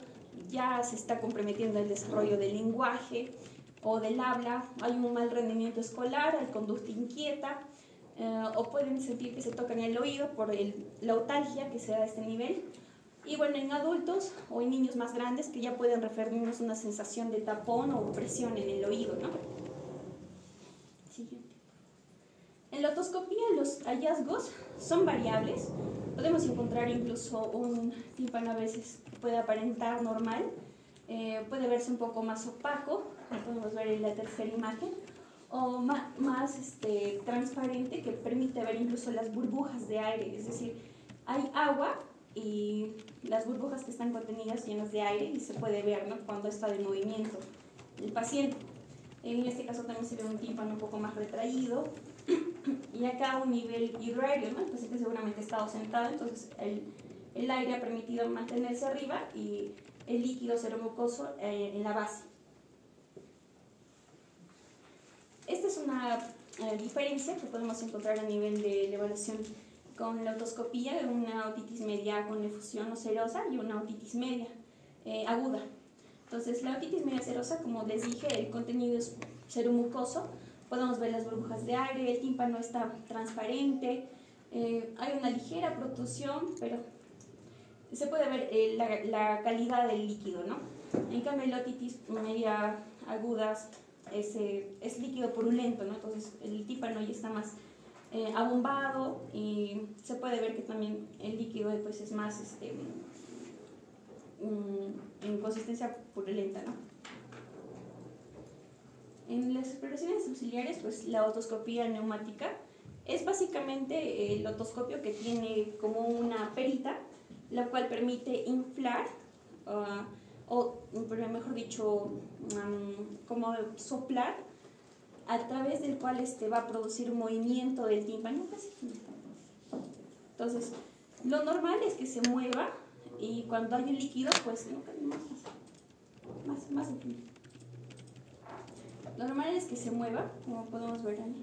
ya se está comprometiendo el desarrollo del lenguaje o del habla, hay un mal rendimiento escolar, hay conducta inquieta, o pueden sentir que se tocan el oído por la otalgia que se da a este nivel. Y bueno, en adultos o en niños más grandes que ya pueden referirnos a una sensación de tapón o presión en el oído, ¿no? Siguiente. En la otoscopía los hallazgos son variables. Podemos encontrar incluso un tímpano a veces que puede aparentar normal, puede verse un poco más opaco, como podemos ver en la tercera imagen, o más transparente, que permite ver incluso las burbujas de aire, es decir, hay agua y las burbujas que están contenidas llenas de aire y se puede ver, ¿no?, cuando está de movimiento el paciente. En este caso también se ve un tímpano un poco más retraído y acá un nivel hidroaéreo, ¿no? El paciente seguramente ha estado sentado, entonces el aire ha permitido mantenerse arriba y el líquido seromucoso en la base. Esta es una diferencia que podemos encontrar a nivel de evaluación con la otoscopía, una otitis media con efusión o serosa y una otitis media aguda. Entonces, la otitis media serosa, como les dije, el contenido es seromucoso, podemos ver las burbujas de aire, el tímpano está transparente, hay una ligera protrusión, pero se puede ver la calidad del líquido, ¿no? En cambio, la otitis media aguda es líquido purulento, ¿no? Entonces, el tímpano ya está más abombado y se puede ver que también el líquido pues, es más en consistencia purulenta, ¿no? En las exploraciones auxiliares, pues la otoscopía neumática es básicamente el otoscopio que tiene como una perita, la cual permite inflar, o mejor dicho, como soplar, a través del cual va a producir movimiento del tímpano. Entonces, lo normal es que se mueva y cuando hay un líquido, pues más lo normal es que se mueva, como podemos ver ahí,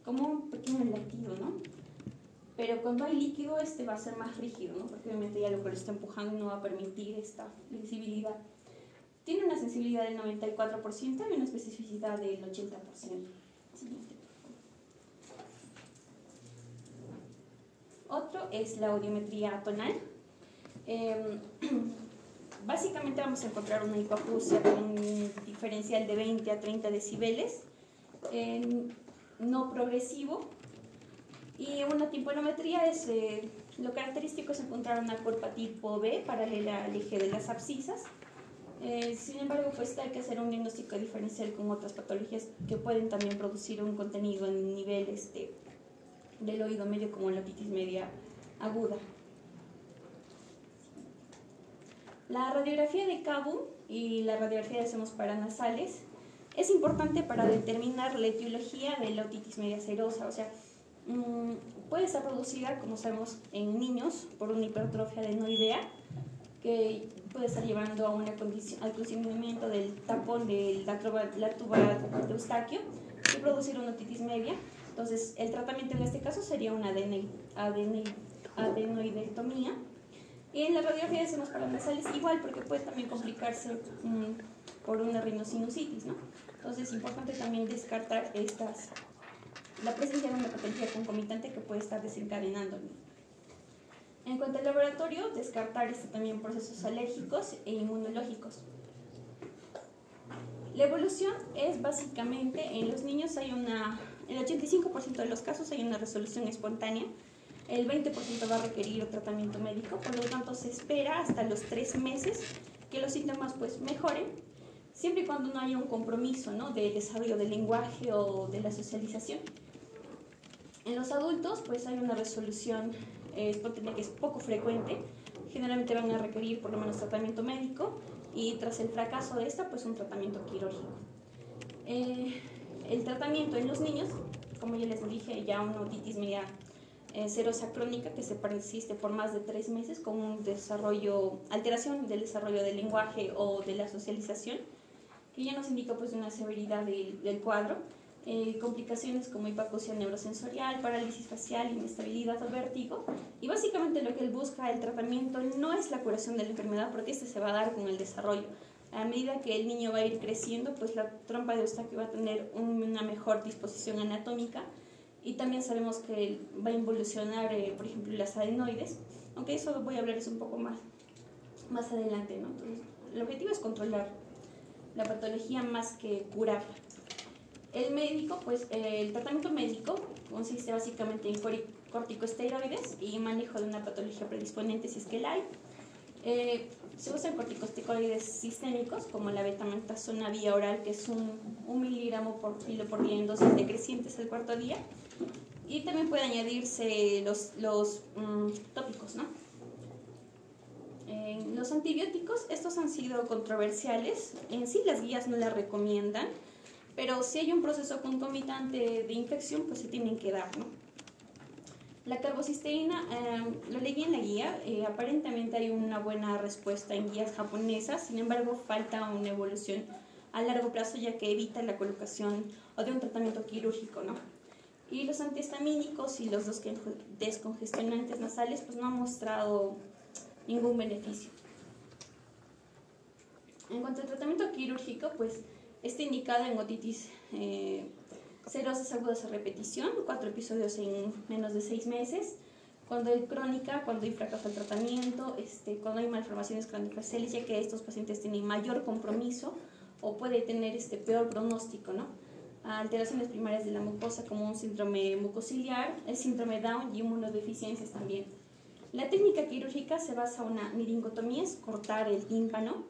como un pequeño latido, ¿no? Pero cuando hay líquido, va a ser más rígido, ¿no? Porque obviamente ya lo que lo está empujando no va a permitir esta flexibilidad. Tiene una sensibilidad del 94% y una especificidad del 80%. Siguiente. Otro es la audiometría tonal. Básicamente vamos a encontrar una hipoacusia con un diferencial de 20 a 30 decibeles, no progresivo, y una timpanometría lo característico es encontrar una curva tipo B paralela al eje de las abscisas. Sin embargo, pues hay que hacer un diagnóstico diferencial con otras patologías que pueden también producir un contenido en nivel del oído medio, como la otitis media aguda. La radiografía de Kabum y la radiografía de senos paranasales es importante para determinar la etiología de la otitis media serosa. O sea, puede ser producida, como sabemos, en niños por una hipertrofia adenoidea que puede estar llevando a una condición, al crecimiento del tapón de la tuba de Eustaquio y producir una otitis media. Entonces, el tratamiento en este caso sería una adenoidectomía. Y en la radiografía de senos paranasales igual, porque puede también complicarse por una rinosinusitis, ¿no? Entonces es importante también descartar la presencia de una patología concomitante que puede estar desencadenando, ¿no? En cuanto al laboratorio, descartar también procesos alérgicos e inmunológicos. La evolución es básicamente, en los niños en el 85% de los casos hay una resolución espontánea, el 20% va a requerir tratamiento médico, por lo tanto se espera hasta los 3 meses que los síntomas pues mejoren, siempre y cuando no haya un compromiso, ¿no?, de desarrollo del lenguaje o de la socialización. En los adultos pues hay una resolución espontánea que es poco frecuente, generalmente van a requerir por lo menos tratamiento médico y tras el fracaso de esta pues un tratamiento quirúrgico. El tratamiento en los niños, como ya les dije, ya una otitis media serosa crónica que se persiste por más de 3 meses con un alteración del desarrollo del lenguaje o de la socialización, que ya nos indica pues una severidad del cuadro, complicaciones como hipacusia neurosensorial, parálisis facial, inestabilidad o vértigo, y básicamente lo que él busca, el tratamiento, no es la curación de la enfermedad, porque se va a dar con el desarrollo. A medida que el niño va a ir creciendo, pues la trompa de Eustaquio va a tener una mejor disposición anatómica, y también sabemos que va a involucionar, por ejemplo, las adenoides, aunque eso lo voy a hablar un poco más adelante, ¿no? Entonces, el objetivo es controlar la patología más que curarla. El tratamiento médico consiste básicamente en corticosteroides y manejo de una patología predisponente si es que la hay. Se usan corticosteroides sistémicos como la betamethasona vía oral, que es 1 miligramo por kilo por día en dosis decrecientes al 4º día, y también pueden añadirse los tópicos, ¿no? Los antibióticos, estos han sido controversiales, en sí las guías no las recomiendan, pero si hay un proceso concomitante de infección, pues se tienen que dar, ¿no? La carbocisteína, lo leí en la guía, aparentemente hay una buena respuesta en guías japonesas, sin embargo falta una evolución a largo plazo, ya que evita la colocación o de un tratamiento quirúrgico, ¿no? Y los antihistamínicos y los descongestionantes nasales pues no han mostrado ningún beneficio. En cuanto al tratamiento quirúrgico, pues está indicado en otitis serosas agudas a repetición, 4 episodios en menos de 6 meses, cuando hay crónica, cuando hay fracaso del tratamiento, cuando hay malformaciones craniofaciales, ya que estos pacientes tienen mayor compromiso o puede tener peor pronóstico, ¿no? Alteraciones primarias de la mucosa como un síndrome mucociliar, el síndrome Down y inmunodeficiencias también. La técnica quirúrgica se basa en una miringotomía, es cortar el tímpano,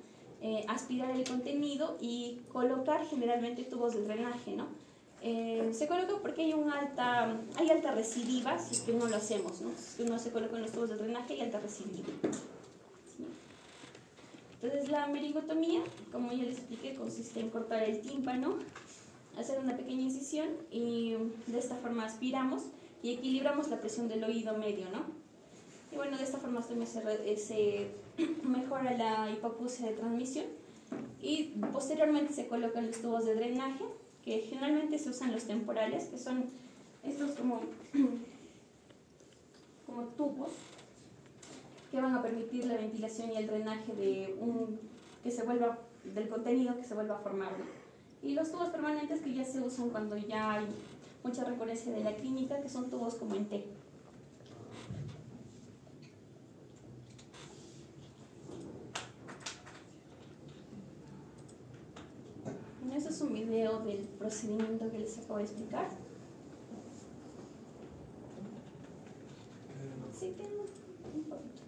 aspirar el contenido y colocar generalmente tubos de drenaje, ¿no? Se coloca porque hay alta recidiva si es que no lo hacemos, ¿no? Si uno se coloca en los tubos de drenaje hay alta recidiva. ¿Sí? Entonces la miringotomía, como ya les expliqué, consiste en cortar el tímpano, hacer una pequeña incisión y de esta forma aspiramos y equilibramos la presión del oído medio, ¿no? Y bueno, de esta forma también se mejora la hipoacusia de transmisión y posteriormente se colocan los tubos de drenaje, que generalmente se usan los temporales, que son estos como tubos que van a permitir la ventilación y el drenaje del contenido que se vuelva a formar, ¿no? Y los tubos permanentes que ya se usan cuando ya hay mucha recurrencia de la clínica, que son tubos como en T. Bueno, este es un video del procedimiento que les acabo de explicar. Sí, tengo un poquito.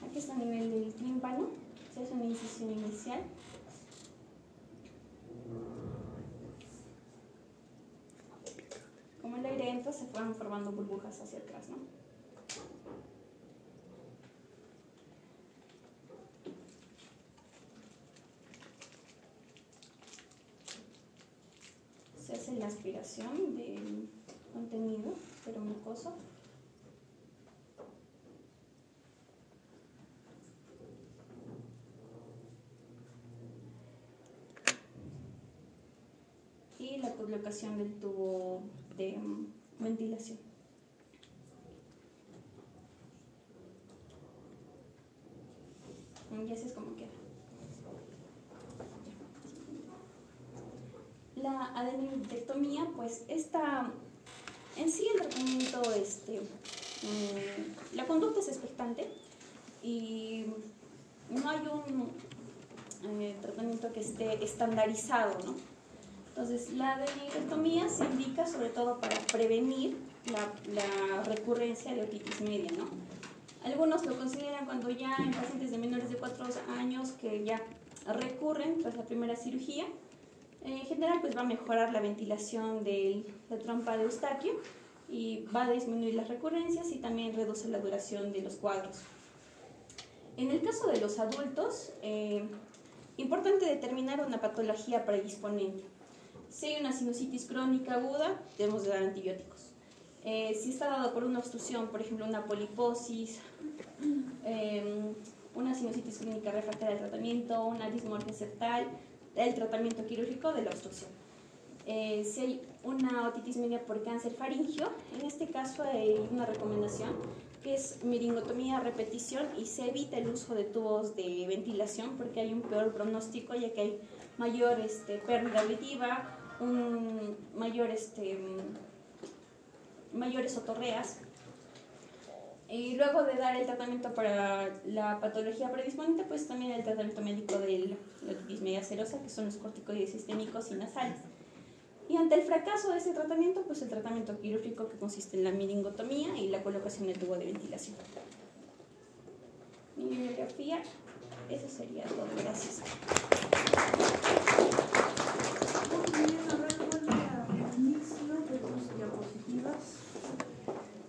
Aquí está a nivel del tímpano, se hace una incisión inicial. Como el aire entra, se van formando burbujas hacia atrás, ¿no? Se hace la aspiración del contenido mucoso. Y la colocación del tubo de ventilación. adenidectomía, pues esta, en sí el tratamiento, la conducta es expectante y no hay un tratamiento que esté estandarizado, ¿no? Entonces, la adenidectomía se indica sobre todo para prevenir la recurrencia de otitis media, ¿no? Algunos lo consideran cuando ya en pacientes de menores de 4 años que ya recurren tras la primera cirugía. En general, pues va a mejorar la ventilación de la trompa de Eustaquio y va a disminuir las recurrencias y también reduce la duración de los cuadros. En el caso de los adultos, importante determinar una patología predisponente. Si hay una sinusitis crónica aguda, debemos de dar antibióticos. Si está dado por una obstrucción, por ejemplo, una poliposis, una sinusitis clínica refractaria al tratamiento, una dismorfia septal, el tratamiento quirúrgico de la obstrucción. Si hay una otitis media por cáncer faríngeo, en este caso hay una recomendación que es miringotomía a repetición y se evita el uso de tubos de ventilación porque hay un peor pronóstico ya que hay mayor pérdida auditiva, mayores otorreas. Y luego de dar el tratamiento para la patología predisponente, pues también el tratamiento médico de la otitis media serosa, que son los corticoides sistémicos y nasales. Y ante el fracaso de ese tratamiento, pues el tratamiento quirúrgico que consiste en la miringotomía y la colocación del tubo de ventilación. Mi bibliografía, eso sería todo. Gracias.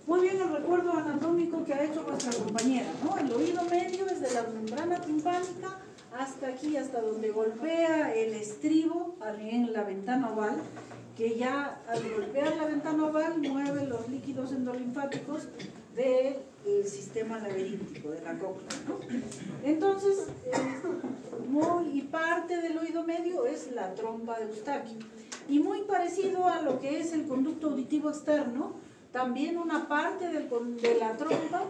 Muy bien el recuerdo anatómico que ha hecho nuestra compañera, ¿no? El oído medio es de la membrana timpánica hasta aquí, hasta donde golpea el estribo en la ventana oval, que ya al golpear la ventana oval mueve los líquidos endolinfáticos del sistema laberíntico, de la cóclea, ¿no? Entonces, y parte del oído medio es la trompa de Eustaquio. Y muy parecido a lo que es el conducto auditivo externo, también una parte de la trompa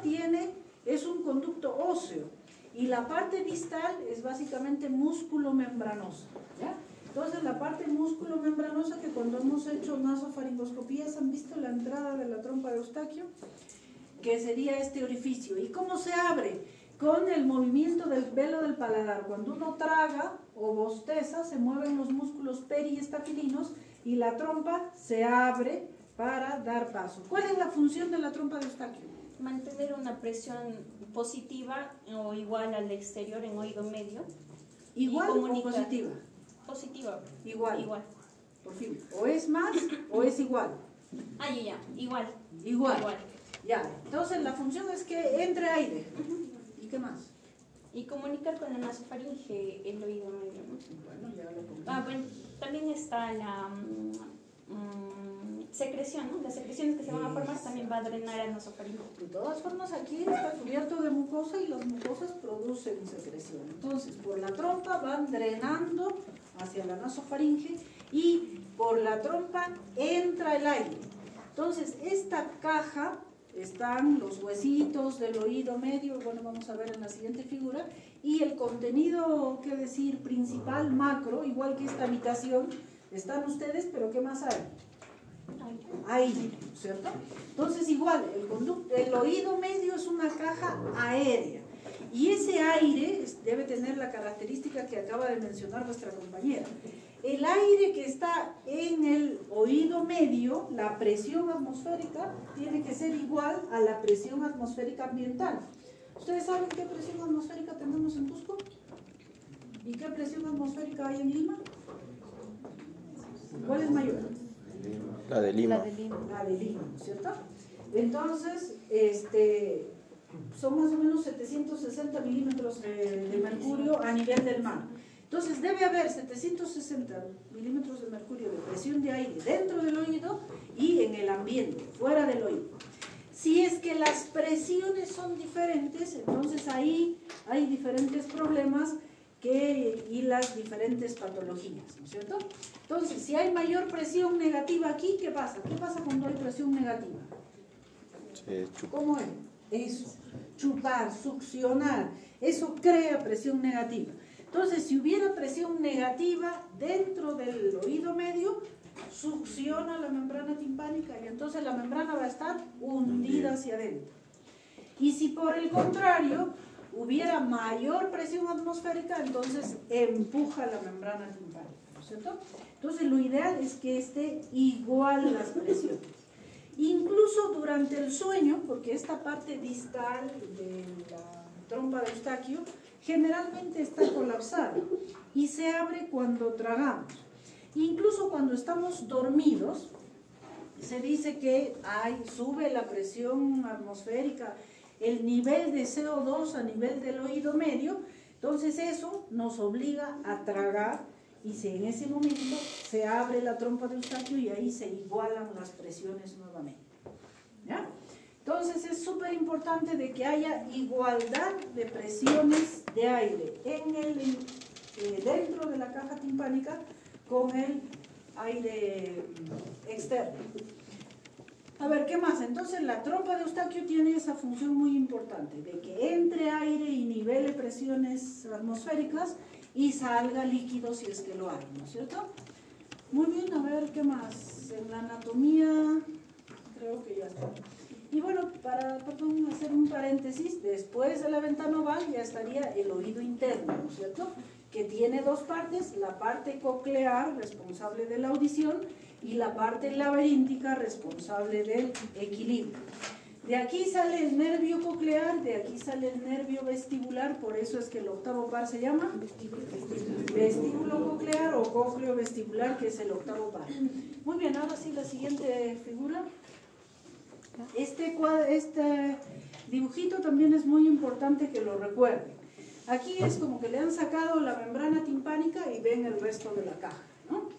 es un conducto óseo y la parte distal es básicamente músculo membranoso, ¿ya? Entonces la parte músculo membranosa, que cuando hemos hecho nasofaringoscopías han visto la entrada de la trompa de Eustaquio, que sería este orificio. ¿Y cómo se abre? Con el movimiento del velo del paladar. Cuando uno traga o bosteza, se mueven los músculos periestafilinos y la trompa se abre para dar paso. ¿Cuál es la función de la trompa de Eustaquio? Mantener una presión positiva o igual al exterior en oído medio. ¿Igual o positiva? Positiva. Igual. Igual. Por fin. ¿O es más o es igual? Ah, ya. Igual. Igual. Ya. Entonces la función es que entre aire. ¿Y qué más? Y comunicar con la nasofaringe el oído medio, ¿no? Bueno, ya lo compré. Bueno, también está la secreción, ¿no? Las secreciones que se van a formar también va a drenar al nasofaringe. De todas formas, aquí está cubierto de mucosa y las mucosas producen secreción. Entonces, por la trompa van drenando hacia la nasofaringe y por la trompa entra el aire. Entonces, esta caja están los huesitos del oído medio, bueno, vamos a ver en la siguiente figura, y el contenido, qué decir, principal, macro, igual que esta habitación, están ustedes, pero ¿qué más hay? Aire, ¿cierto? Entonces igual, el oído medio es una caja aérea y ese aire debe tener la característica que acaba de mencionar nuestra compañera. El aire que está en el oído medio, la presión atmosférica tiene que ser igual a la presión atmosférica ambiental. ¿Ustedes saben qué presión atmosférica tenemos en Cusco? ¿Y qué presión atmosférica hay en Lima? ¿Cuál es mayor? La de Lima. La de Lima, ¿cierto? Entonces, son más o menos 760 milímetros de mercurio a nivel del mar. Entonces, debe haber 760 milímetros de mercurio de presión de aire dentro del oído y en el ambiente, fuera del oído. Si es que las presiones son diferentes, entonces ahí hay diferentes problemas y las diferentes patologías, ¿no es cierto? Entonces, si hay mayor presión negativa aquí, ¿qué pasa? ¿Qué pasa cuando hay presión negativa? ¿Cómo es? Eso, chupar, succionar, eso crea presión negativa. Entonces, si hubiera presión negativa dentro del oído medio, succiona la membrana timpánica y entonces la membrana va a estar hundida hacia adentro. Y si por el contrario hubiera mayor presión atmosférica, entonces empuja la membrana timpánica, ¿no es cierto? Entonces lo ideal es que esté igual las presiones. Incluso durante el sueño, porque esta parte distal de la trompa de Eustaquio generalmente está colapsada y se abre cuando tragamos. Incluso cuando estamos dormidos, se dice que sube la presión atmosférica, el nivel de CO2 a nivel del oído medio, entonces eso nos obliga a tragar y en ese momento se abre la trompa de Eustaquio y ahí se igualan las presiones nuevamente. ¿Ya? Entonces es súper importante de que haya igualdad de presiones de aire dentro de la caja timpánica con el aire externo. A ver, ¿qué más? Entonces la trompa de Eustaquio tiene esa función muy importante, de que entre aire y nivele presiones atmosféricas y salga líquido si es que lo hay, ¿no es cierto? Muy bien, a ver, ¿qué más? En la anatomía, creo que ya está. Y bueno, para hacer un paréntesis, después de la ventana oval ya estaría el oído interno, ¿no es cierto? Que tiene dos partes, la parte coclear, responsable de la audición, y la parte laberíntica, responsable del equilibrio. De aquí sale el nervio coclear, de aquí sale el nervio vestibular, por eso es que el octavo par se llama vestíbulo coclear o cócleo vestibular, que es el octavo par. Muy bien, ahora sí la siguiente figura. Este dibujito también es muy importante que lo recuerden. Aquí es como que le han sacado la membrana timpánica y ven el resto de la caja, ¿no?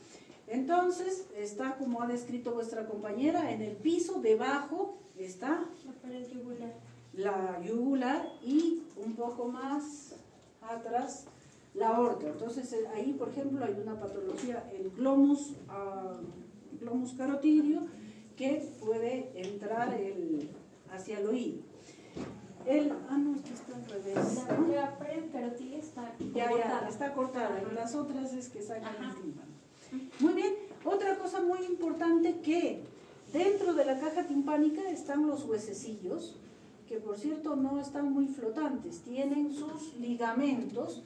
Entonces, está como ha descrito vuestra compañera, en el piso debajo está la yugular y un poco más atrás la aorta. Entonces, ahí, por ejemplo, hay una patología, el glomus carotidio, que puede entrar hacia el oído. No, esto está al revés. La precarotidia está cortada. Está cortada, en las otras es que sacan el tímpano. Muy bien, otra cosa muy importante, que dentro de la caja timpánica están los huesecillos, que por cierto no están muy flotantes, tienen sus ligamentos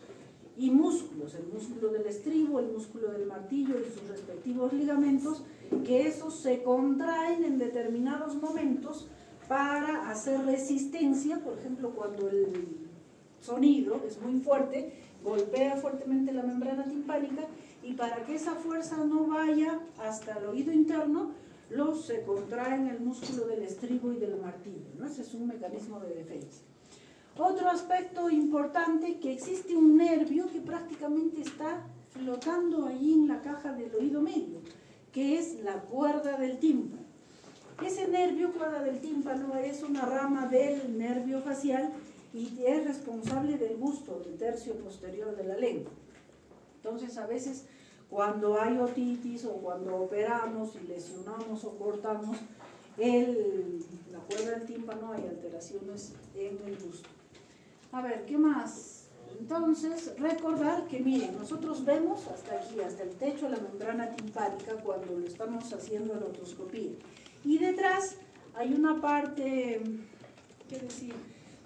y músculos, el músculo del estribo, el músculo del martillo y sus respectivos ligamentos, que esos se contraen en determinados momentos para hacer resistencia. Por ejemplo, cuando el sonido es muy fuerte, golpea fuertemente la membrana timpánica, y para que esa fuerza no vaya hasta el oído interno, se contraen el músculo del estribo y del martillo, ¿no? Ese es un mecanismo de defensa. Otro aspecto importante, que existe un nervio que prácticamente está flotando allí en la caja del oído medio, que es la cuerda del tímpano. Ese nervio, cuerda del tímpano, es una rama del nervio facial y es responsable del busto, del tercio posterior de la lengua. Entonces, a veces, cuando hay otitis o cuando operamos y lesionamos o cortamos la cuerda del tímpano, hay alteraciones en el busto. A ver, ¿qué más? Entonces, recordar que, miren, nosotros vemos hasta aquí, hasta el techo, la membrana timpánica cuando lo estamos haciendo la otoscopía. Y detrás hay una parte, ¿qué decir?,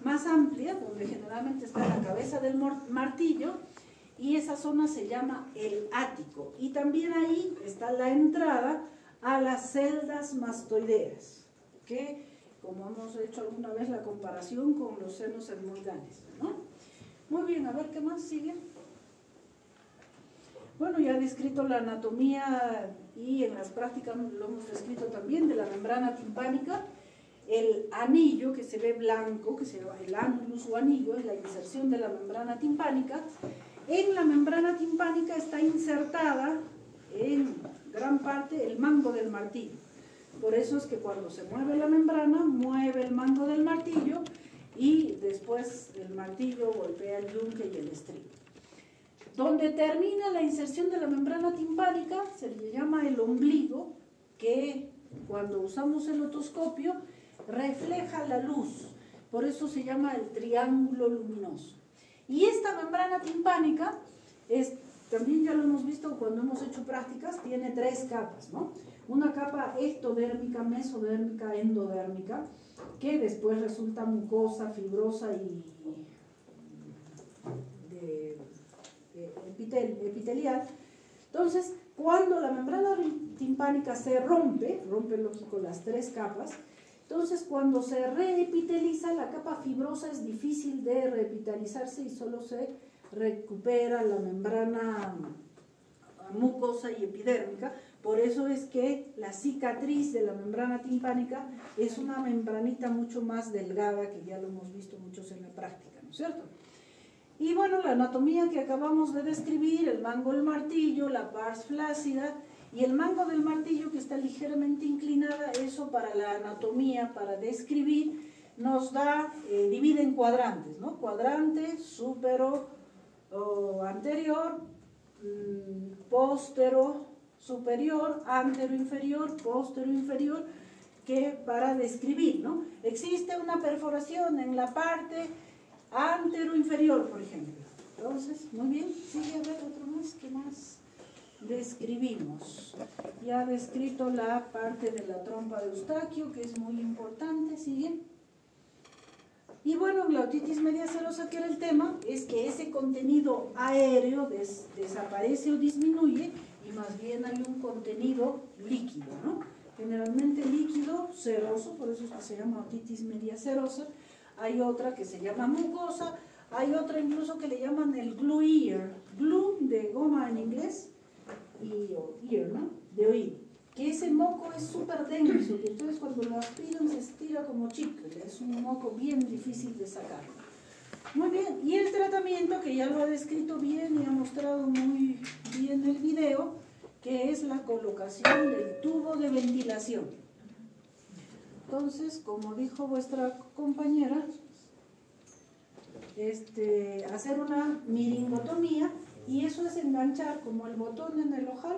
más amplia, donde generalmente está la cabeza del martillo, y esa zona se llama el ático. Y también ahí está la entrada a las celdas mastoideas, que, como hemos hecho alguna vez la comparación con los senos hermoidales, ¿no? Muy bien, a ver qué más sigue. Bueno, ya he descrito la anatomía y en las prácticas lo hemos descrito también de la membrana timpánica. El anillo que se ve blanco, que se llama el annulus o anillo, es la inserción de la membrana timpánica. En la membrana timpánica está insertada en gran parte el mango del martillo. Por eso es que cuando se mueve la membrana, mueve el mango del martillo y después el martillo golpea el yunque y el estribo. Donde termina la inserción de la membrana timpánica se le llama el ombligo, que cuando usamos el otoscopio refleja la luz. Por eso se llama el triángulo luminoso. Y esta membrana timpánica también ya lo hemos visto cuando hemos hecho prácticas, tiene 3 capas, ¿no? Una capa ectodérmica, mesodérmica, endodérmica, que después resulta mucosa, fibrosa y epitelial. Entonces, cuando la membrana timpánica se rompe, lógico las 3 capas, entonces cuando se reepiteliza, la capa fibrosa es difícil de reepitalizarse y solo se recupera la membrana mucosa y epidérmica. Por eso es que la cicatriz de la membrana timpánica es una membranita mucho más delgada, que ya lo hemos visto muchos en la práctica, ¿no es cierto? Y bueno, la anatomía que acabamos de describir, el mango del martillo, la pars flácida y el mango del martillo que está ligeramente inclinada, eso para la anatomía, para describir, nos da, divide en cuadrantes, ¿no? Cuadrante supero anterior, póstero superior, antero inferior, póstero inferior, que para describir, ¿no? Existe una perforación en la parte antero inferior, por ejemplo. Entonces, muy bien, sigue a ver otro más, ¿qué más describimos? Ya ha descrito la parte de la trompa de Eustaquio, que es muy importante, sigue. Y bueno, la otitis media serosa, que era el tema, es que ese contenido aéreo desaparece o disminuye y más bien hay un contenido líquido, ¿no? Generalmente líquido, seroso, por eso es que se llama otitis media serosa. Hay otra que se llama mucosa, hay otra incluso que le llaman el glue ear, glue de goma en inglés y ear, ¿no? De oído. Que ese moco es súper denso, y entonces cuando lo aspiran se estira como chicle, es un moco bien difícil de sacar. Muy bien, y el tratamiento, que ya lo ha descrito bien y ha mostrado muy bien el video, que es la colocación del tubo de ventilación. Entonces, como dijo vuestra compañera, hacer una miringotomía, y eso es enganchar como el botón en el ojal,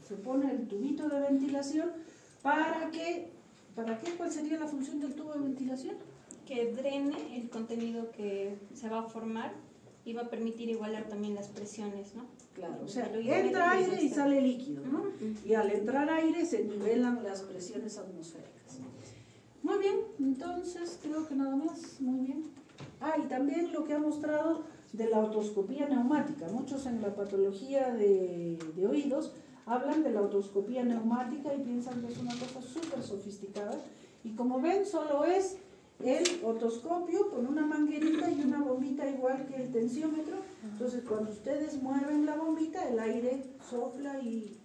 se pone el tubito de ventilación. ¿Para qué? ¿Cuál sería la función del tubo de ventilación? Que drene el contenido que se va a formar y va a permitir igualar también las presiones, ¿no? Claro, o sea, entra aire y sale líquido, ¿no? Y al entrar aire se nivelan las presiones atmosféricas. Muy bien, entonces creo que nada más, muy bien. Y también lo que ha mostrado de la otoscopía neumática. Muchos en la patología de oídos hablan de la otoscopía neumática y piensan que es una cosa súper sofisticada. Y como ven, solo es el otoscopio con una manguerita y una bombita igual que el tensiómetro. Entonces, cuando ustedes mueven la bombita, el aire sopla y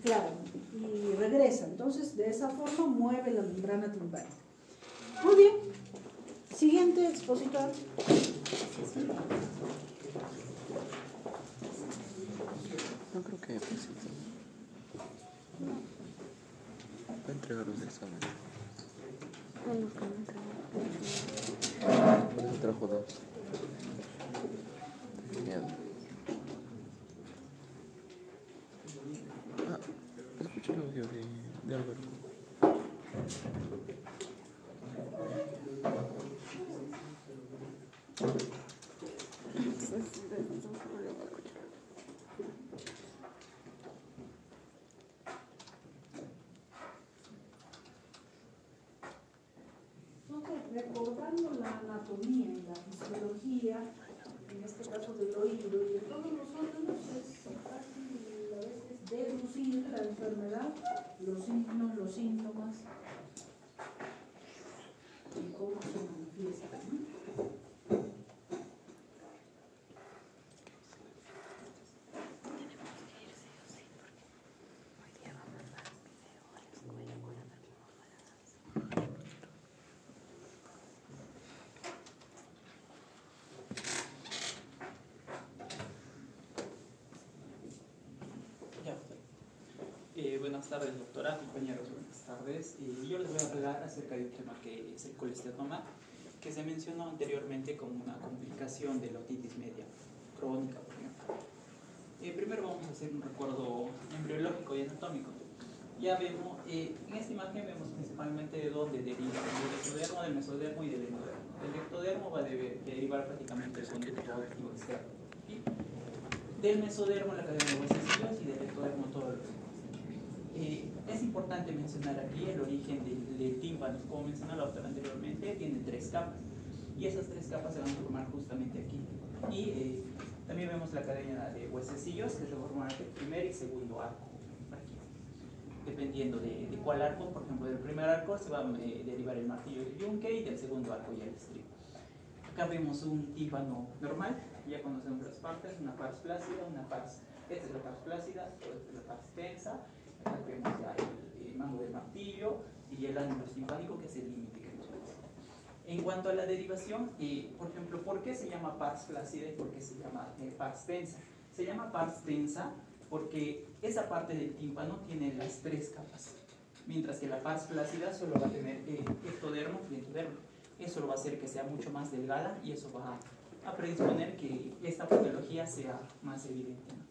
claro, y regresa. Entonces, de esa forma mueve la membrana timpánica. Muy bien. Siguiente expositor. No creo que necesite. Va a entregar los exámenes. Por eso trajo 2. Miedo. Escucha el audio de Alberto. Recordando la anatomía y la fisiología, en este caso del oído y de todos los órganos, es fácil a veces deducir la enfermedad, los signos, los síntomas y cómo se manifiesta, ¿no? Buenas tardes, doctora, compañeros, buenas tardes. Yo les voy a hablar acerca de un tema que es el colesteatoma, que se mencionó anteriormente como una complicación de la otitis media crónica, por ejemplo. Primero vamos a hacer un recuerdo embriológico y anatómico. Ya vemos, en esta imagen vemos principalmente de dónde deriva el ectodermo, del mesodermo y del endodermo. El ectodermo va a derivar prácticamente del conducto auditivo externo. del mesodermo la cadena de huesecillos y del ectodermo todo lo es importante mencionar aquí el origen del tímpano. Como mencionó la autora anteriormente, tiene 3 capas y esas 3 capas se van a formar justamente aquí. Y también vemos la cadena de huesecillos que se va a formar aquí, primer y segundo arco, aquí. Dependiendo de cuál arco, por ejemplo, del primer arco se va a derivar el martillo de yunque y del segundo arco ya el estribo. Acá vemos un tímpano normal, ya conocemos las partes, una pars flácida, esta es la pars flácida, esta es la pars tensa. Acá vemos ya el mango del martillo y el ángulo timpánico, que es el límite que nos parece. En cuanto a la derivación, por ejemplo, ¿por qué se llama pars flácida y por qué se llama pars tensa? Se llama pars tensa porque esa parte del tímpano tiene las 3 capas, mientras que la pars flácida solo va a tener ectodermo y endodermo. Eso lo va a hacer que sea mucho más delgada y eso va a predisponer que esta patología sea más evidente, ¿no?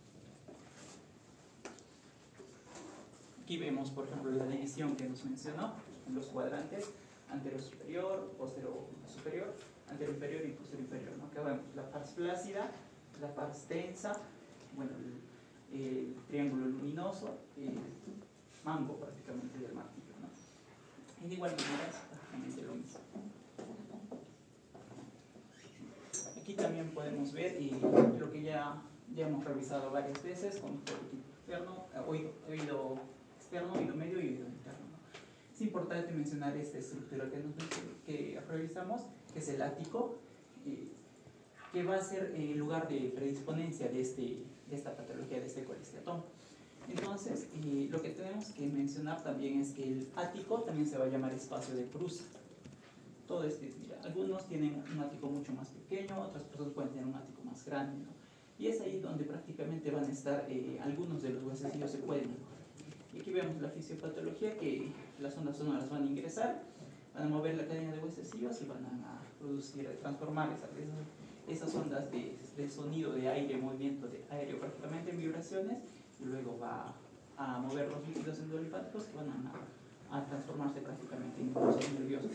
Aquí vemos, por ejemplo, la división que nos mencionó en los cuadrantes: anterior superior, posterior superior, anterior inferior y posterior inferior, ¿no? Acá vemos la pars flácida, la pars tensa, bueno, el triángulo luminoso, el mango prácticamente del martillo, ¿no? Y de igual manera es prácticamente lo mismo. Aquí también podemos ver lo que ya hemos revisado varias veces con oído externo, oído medio y oído interno, ¿no? Es importante mencionar esta estructura que revisamos, que es el ático, que va a ser el lugar de predisponencia de esta patología, de este colesteatoma. Entonces, lo que tenemos que mencionar también es que el ático también se va a llamar espacio de Prusa. Todo mira, algunos tienen un ático mucho más pequeño, otras personas pueden tener un ático más grande, ¿no? Y es ahí donde prácticamente van a estar algunos de los huesecillos se pueden mejorar. Y aquí vemos la fisiopatología, que las ondas sonoras van a ingresar, van a mover la cadena de huesecillos y van a producir, transformar esas ondas de sonido, de aire, movimiento de aéreo prácticamente en vibraciones, y luego va a mover los líquidos endolinfáticos que van a transformarse prácticamente en impulsos nerviosos.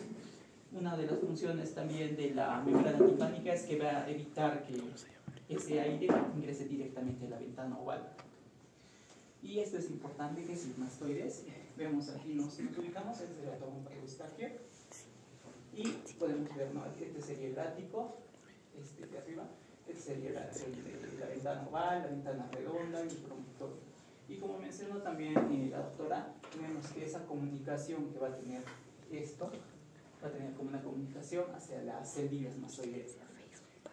Una de las funciones también de la membrana timpánica es que va a evitar que ese aire ingrese directamente a la ventana oval. Y esto es importante, que es el mastoides. Vemos aquí, nos ubicamos, este es el átomo para Eustaquio. Y podemos ver, ¿no? Este sería el ático, este de arriba. Este sería la ventana oval, la ventana redonda y el promontorio. Y como mencionó también la doctora, vemos que esa comunicación que va a tener esto, va a tener como una comunicación hacia las celdillas mastoideas.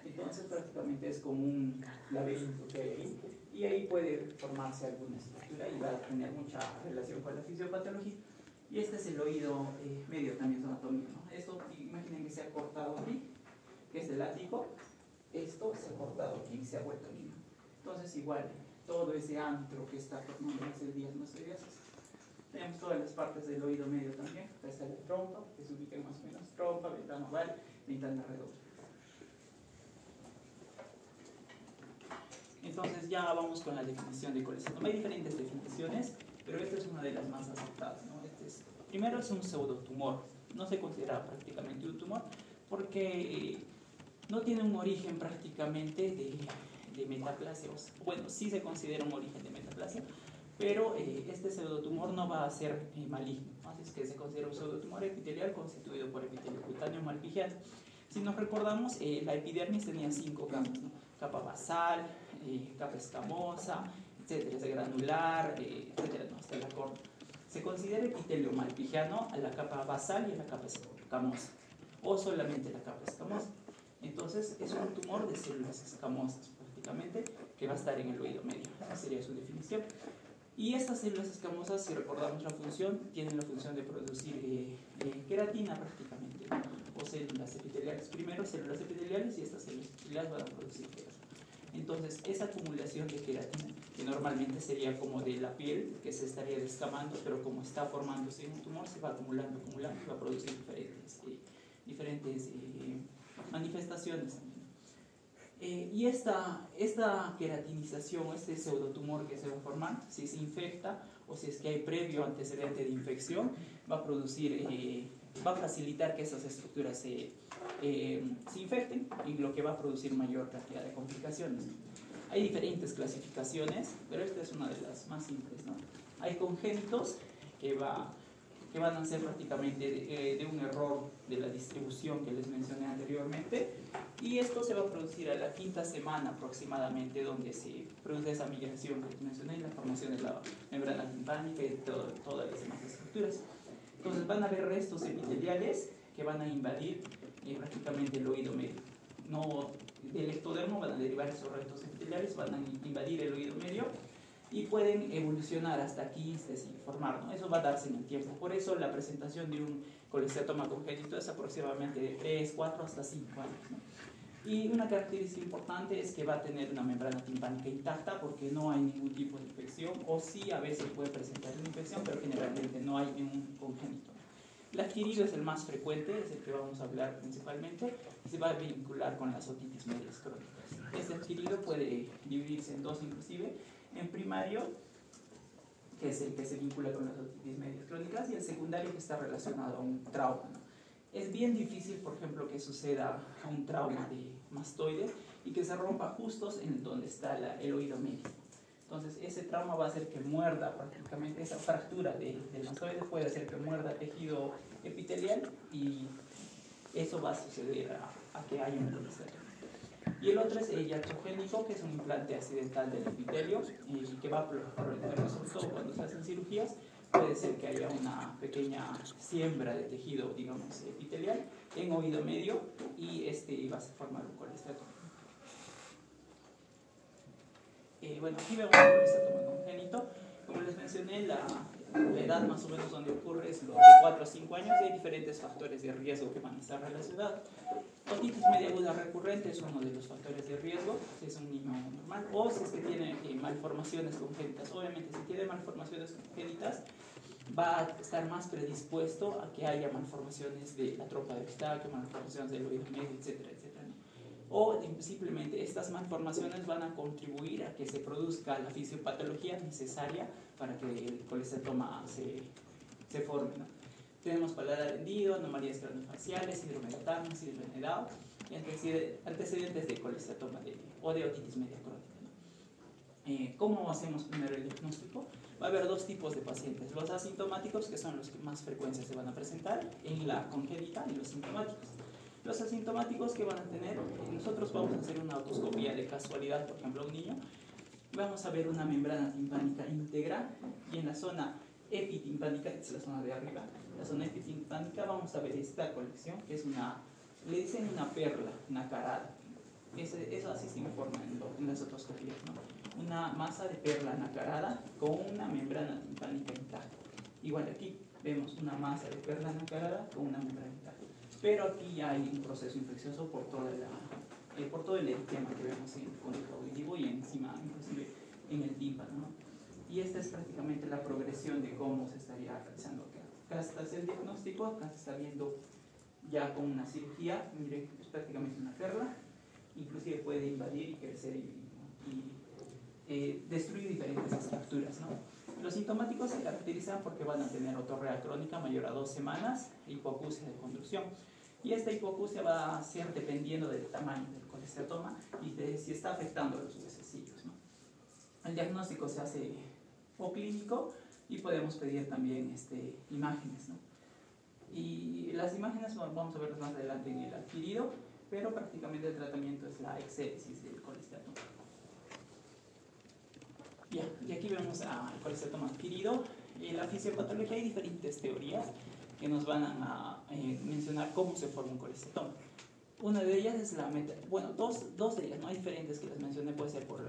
Entonces prácticamente es como un laberinto que hay ahí, y ahí puede formarse alguna estructura y va a tener mucha relación con la fisiopatología. Y este es el oído medio, también es anatomía, ¿no? Esto, imaginen que se ha cortado aquí, que es el ático. Esto se ha cortado aquí y se ha vuelto aquí, ¿no? Entonces igual, todo ese antro que está formando las celdillas mastoideas. Tenemos todas las partes del oído medio también. Acá está la trompa, que se ubica más o menos: trompa, ventana oval, ventana redonda. Entonces ya vamos con la definición de colesteatoma. Hay diferentes definiciones, pero esta es una de las más aceptadas, ¿no? Primero es un pseudotumor. No se considera prácticamente un tumor porque no tiene un origen prácticamente de metaplasia. Bueno, sí se considera un origen de metaplasia, pero este pseudotumor no va a ser maligno, ¿no? Así es que se considera un pseudotumor epitelial constituido por epitelio cutáneo malpigiano. Si nos recordamos, la epidermis tenía 5 capas, ¿no? Capa basal, capa escamosa, etcétera, granular, etcétera, ¿no? Hasta la córnea. Se considera epitelio malpigiano a la capa basal y a la capa escamosa, o solamente la capa escamosa. Entonces es un tumor de células escamosas prácticamente, que va a estar en el oído medio. Esa sería su definición. Y estas células escamosas, si recordamos la función, tienen la función de producir queratina prácticamente, ¿no? O células epiteliales. Primero células epiteliales, y estas células epiteliales van a producir queratina. Entonces esa acumulación de queratina, que normalmente sería como de la piel, que se estaría descamando, pero como está formándose en un tumor, se va acumulando y va a producir diferentes manifestaciones. Y esta queratinización, este pseudotumor que se va a formar, si se infecta o si es que hay previo antecedente de infección, va a facilitar que esas estructuras se infecten, y lo que va a producir mayor cantidad de complicaciones. Hay diferentes clasificaciones, pero esta es una de las más simples, ¿no? Hay congénitos que van a ser prácticamente de un error de la distribución que les mencioné anteriormente, y esto se va a producir a la 5ª semana aproximadamente, donde se produce esa migración que les mencioné, la formación de la membrana timpánica y todas las demás estructuras. Entonces van a haber restos epiteliales que van a invadir prácticamente el oído medio. No, del ectodermo van a derivar esos restos epiteliales, van a invadir el oído medio y pueden evolucionar hasta quistes y formar, ¿no? Eso va a darse en el tiempo. Por eso la presentación de un colesteatoma congénito es aproximadamente de 3, 4 hasta 5 años, ¿no? Y una característica importante es que va a tener una membrana timpánica intacta, porque no hay ningún tipo de infección, o sí a veces puede presentar una infección, pero generalmente no hay ningún congénito. El adquirido es el más frecuente, es el que vamos a hablar principalmente, y se va a vincular con las otitis medias crónicas. Este adquirido puede dividirse en dos inclusive, en primario, que es el que se vincula con las otitis medias crónicas, y el secundario, que está relacionado a un trauma, ¿no? Es bien difícil, por ejemplo, que suceda un trauma de mastoides y que se rompa justo en donde está el oído medio. Entonces, ese trauma va a hacer que muerda prácticamente, esa fractura del mastoide puede hacer que muerda tejido epitelial, y eso va a suceder a que haya un colesteatoma. Y el otro es el iatrogénico, que es un implante accidental del epitelio y que va a proliferar, sobre todo cuando se hacen cirugías. Puede ser que haya una pequeña siembra de tejido, digamos, epitelial en oído medio, y va a formar un colesteatoma. Bueno, aquí vemos el colesteatoma congénito. Como les mencioné, la edad más o menos donde ocurre es lo de 4 a 5 años, y hay diferentes factores de riesgo que van a estar relacionados. Otitis media aguda recurrente es uno de los factores de riesgo, si es un niño normal, o si es que tiene malformaciones congénitas. Obviamente, si tiene malformaciones congénitas, va a estar más predispuesto a que haya malformaciones de la trompa de Eustaquio, malformaciones del oído medio, etcétera, etcétera, ¿no? O simplemente estas malformaciones van a contribuir a que se produzca la fisiopatología necesaria para que el colesteatoma se forme, ¿no? Tenemos paladar hendido, anomalías craniofaciales, síndrome de Turner, síndrome de Down, y antecedentes de colesteatoma o de otitis media crónica, ¿no? ¿Cómo hacemos primero el diagnóstico? Va a haber dos tipos de pacientes: los asintomáticos, que son los que más frecuencia se van a presentar en la congénita, y los sintomáticos. Los asintomáticos que van a tener, nosotros vamos a hacer una otoscopía de casualidad, por ejemplo, a un niño, vamos a ver una membrana timpánica íntegra, y en la zona epitimpánica, esta es la zona de arriba, la zona epitimpánica, vamos a ver esta colección, que es le dicen una perla nacarada. Eso así se informa en las otoscopías, ¿no? Una masa de perla nacarada con una membrana timpánica intacta. Igual aquí vemos una masa de perla nacarada con una membrana intacta. Pero aquí hay un proceso infeccioso por todo el eritema que vemos en el cónico auditivo y encima, inclusive, en el tímpano, ¿no? Y esta es prácticamente la progresión de cómo se estaría realizando acá. Acá está el diagnóstico, acá se está viendo ya con una cirugía. Miren, es prácticamente una perla, inclusive puede invadir y crecer y destruir diferentes estructuras, ¿no? Los sintomáticos se caracterizan porque van a tener otorrea crónica mayor a 2 semanas, hipoacusia de conducción. Y esta hipoacusia va a ser dependiendo del tamaño del colesteatoma y de si está afectando a los huesecillos, ¿no? El diagnóstico se hace o clínico, y podemos pedir también imágenes, ¿no? Y las imágenes vamos a verlas más adelante en el adquirido, pero prácticamente el tratamiento es la exéresis del colesteatoma. Bien, y aquí vemos al colesteatoma adquirido. En la fisiopatología hay diferentes teorías que nos van a mencionar cómo se forma un colesteatoma. Una de ellas es dos de ellas, no hay diferentes que les mencioné, puede ser por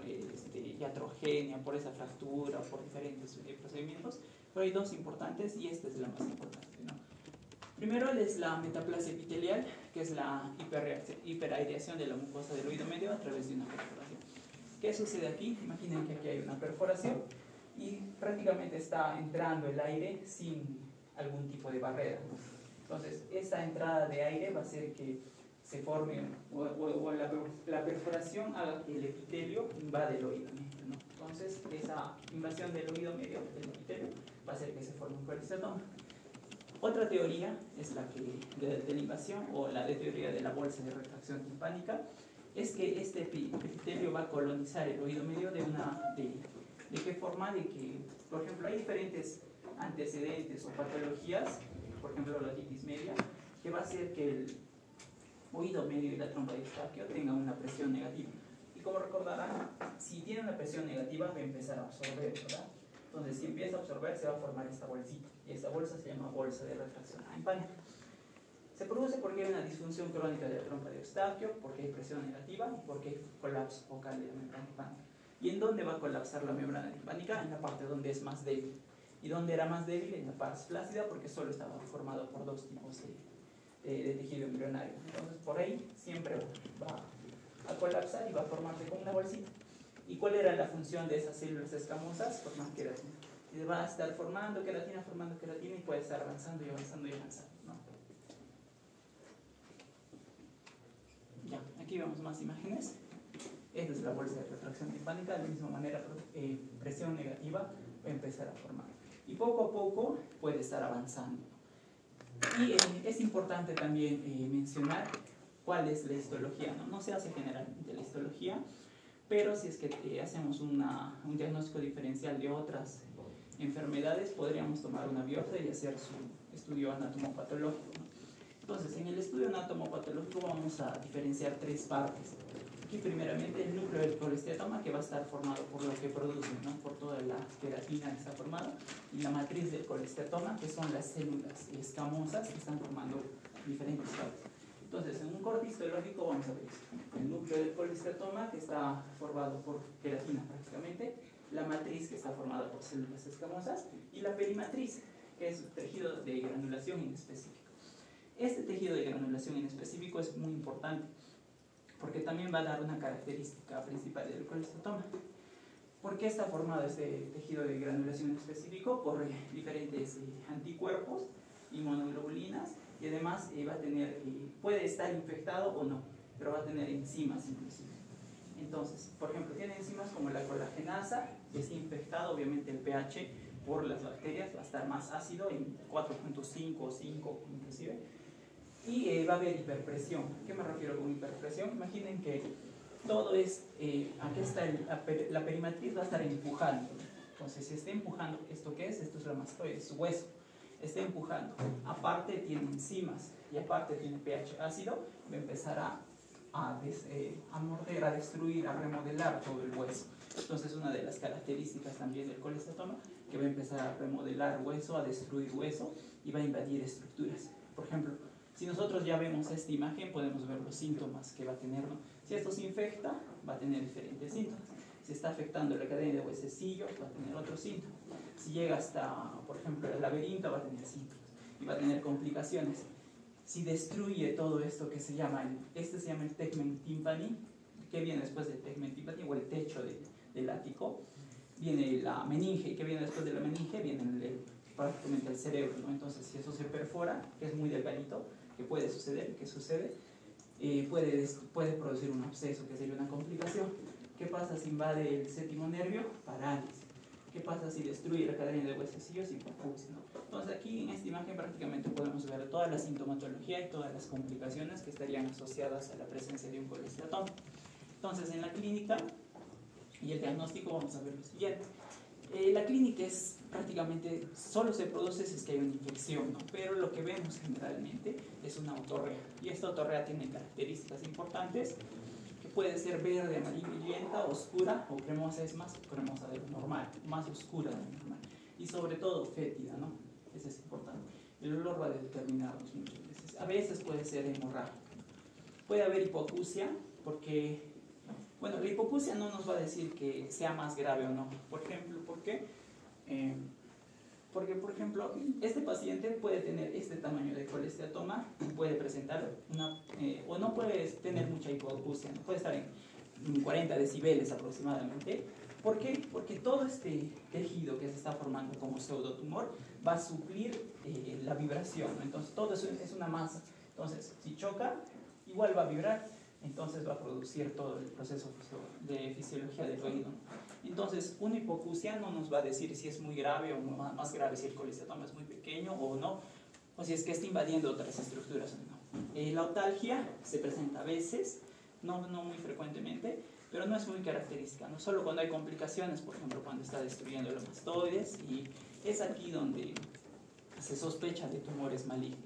iatrogenia, por esa fractura, por diferentes procedimientos, pero hay dos importantes, y esta es la más importante, ¿no? Primero es la metaplasia epitelial, que es la hiperaireación de la mucosa del oído medio a través de una perforación. ¿Qué sucede aquí? Imaginen que aquí hay una perforación y prácticamente está entrando el aire sin algún tipo de barrera. Entonces, esta entrada de aire va a hacer que se forme, o la perforación haga que el epitelio invade el oído medio, ¿no? Entonces, esa invasión del oído medio, del epitelio, va a hacer que se forme un colesteatoma. Otra teoría es la de la invasión, o la de teoría de la bolsa de retracción timpánica, es que este epitelio va a colonizar el oído medio de qué forma, de que, por ejemplo, hay diferentes antecedentes o patologías, por ejemplo la otitis media, que va a hacer que el oído medio y la trompa de Eustaquio tengan una presión negativa. Y como recordarán, si tiene una presión negativa va a empezar a absorber, ¿verdad? Entonces, si empieza a absorber, se va a formar esta bolsita, y esta bolsa se llama bolsa de retracción timpánica. Se produce porque hay una disfunción crónica de la trompa de Eustaquio, porque hay presión negativa y porque hay colapso focal de la membrana timpánica. ¿Y en dónde va a colapsar la membrana timpánica? En la parte donde es más débil. ¿Y dónde era más débil? En la parte flácida, porque solo estaba formado por dos tipos de tejido embrionario. Entonces, por ahí siempre va a colapsar y va a formarse como una bolsita. ¿Y cuál era la función de esas células escamosas? Formar queratina. Y va a estar formando queratina y puede estar avanzando y avanzando y avanzando, ¿no? Ya, aquí vemos más imágenes. Esta es la bolsa de retracción timpánica. De la misma manera, presión negativa va a empezar a formar. Y poco a poco puede estar avanzando. Y es importante también mencionar cuál es la histología, ¿no? No se hace generalmente la histología, pero si es que hacemos un diagnóstico diferencial de otras enfermedades, podríamos tomar una biopsia y hacer su estudio anatomopatológico, ¿no? Entonces, en el estudio anatomopatológico vamos a diferenciar tres partes. Aquí primeramente el núcleo del colesteatoma, que va a estar formado por lo que produce, ¿no? Por toda la queratina que está formada, y la matriz del colesteatoma, que son las células escamosas que están formando diferentes partes. Entonces, en un corte histológico vamos a ver el núcleo del colesteatoma, que está formado por queratina prácticamente, la matriz, que está formada por células escamosas, y la perimatriz, que es tejido de granulación en específico. Este tejido de granulación en específico es muy importante, porque también va a dar una característica principal del colesteatoma. ¿Por qué está formado este tejido de granulación en específico? Por diferentes anticuerpos, inmunoglobulinas, y además va a tener, puede estar infectado o no, pero va a tener enzimas inclusive. Entonces, por ejemplo, tiene enzimas como la colagenasa, que es infectado, obviamente el pH por las bacterias va a estar más ácido, en 4.5 o 5 inclusive, y va a haber hiperpresión. ¿A qué me refiero con hiperpresión? Imaginen que todo es, aquí está la perimatriz, va a estar empujando. Entonces, si está empujando, ¿esto qué es? Esto es la mastoide, es hueso. Está empujando. Aparte tiene enzimas y aparte tiene pH ácido, va a empezar a morder, a destruir, a remodelar todo el hueso. Entonces, una de las características también del colesteatoma, que va a empezar a remodelar hueso, a destruir hueso y va a invadir estructuras. Por ejemplo, si nosotros ya vemos esta imagen, podemos ver los síntomas que va a tener, ¿no? Si esto se infecta, va a tener diferentes síntomas. Si está afectando la cadena de huesecillos, va a tener otros síntomas. Si llega hasta, por ejemplo, el laberinto, va a tener síntomas y va a tener complicaciones. Si destruye todo esto que se llama, este se llama el tegmen tympani, que viene después del tegmen tympani, o el techo del ático, viene la meninge, que viene después de la meninge, viene prácticamente el cerebro, ¿no? Entonces, si eso se perfora, que es muy delgadito, que puede suceder, que sucede, puede producir un absceso, que sería una complicación. ¿Qué pasa si invade el séptimo nervio? Parálisis. ¿Qué pasa si destruye la cadena de huesecillos? Hipoacusia, ¿no? Entonces, aquí en esta imagen prácticamente podemos ver toda la sintomatología y todas las complicaciones que estarían asociadas a la presencia de un colesteatoma. Entonces, en la clínica y el diagnóstico vamos a ver lo siguiente. La clínica es prácticamente, solo se produce si es que hay una infección, ¿no? Pero lo que vemos generalmente es una otorrea, y esta otorrea tiene características importantes, que puede ser verde, amarillenta, oscura, o cremosa, es más cremosa de lo normal, más oscura de lo normal, y sobre todo fétida, ¿no? Eso es importante. El olor va a determinarnos muchas veces. A veces puede ser hemorrágico. Puede haber hipoacusia, porque bueno, la hipoacusia no nos va a decir que sea más grave o no. Por ejemplo, ¿por qué? Porque, por ejemplo, este paciente puede tener este tamaño de colesteatoma y puede presentar o no puede tener mucha hipoacusia, ¿no? Puede estar en 40 decibeles aproximadamente. ¿Por qué? Porque todo este tejido que se está formando como pseudotumor va a suplir la vibración, ¿no? Entonces, todo eso es una masa. Entonces, si choca, igual va a vibrar. Entonces va a producir todo el proceso de fisiología del oído. Entonces, una hipoacusia no nos va a decir si es muy grave o más grave, si el colesteatoma es muy pequeño o no, o si es que está invadiendo otras estructuras o no. La otalgia se presenta a veces, no muy frecuentemente, pero no es muy característica, no solo cuando hay complicaciones, por ejemplo, cuando está destruyendo los mastoides, y es aquí donde se sospecha de tumores malignos.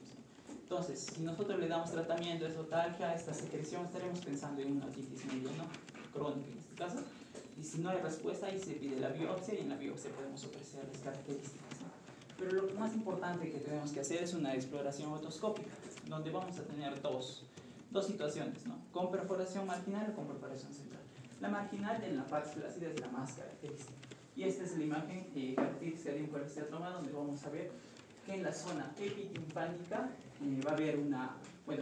Entonces, si nosotros le damos tratamiento de esotalgia, esta secreción, estaremos pensando en una otitis media, ¿no? Crónica en este caso, y si no hay respuesta, ahí se pide la biopsia, y en la biopsia podemos ofrecer las características, ¿no? Pero lo más importante que tenemos que hacer es una exploración otoscópica, donde vamos a tener dos situaciones, ¿no? Con perforación marginal o con perforación central. La marginal en la parte flácida es la más característica. Y esta es la imagen característica de un colesteatoma, donde vamos a ver que en la zona epitimpánica va a haber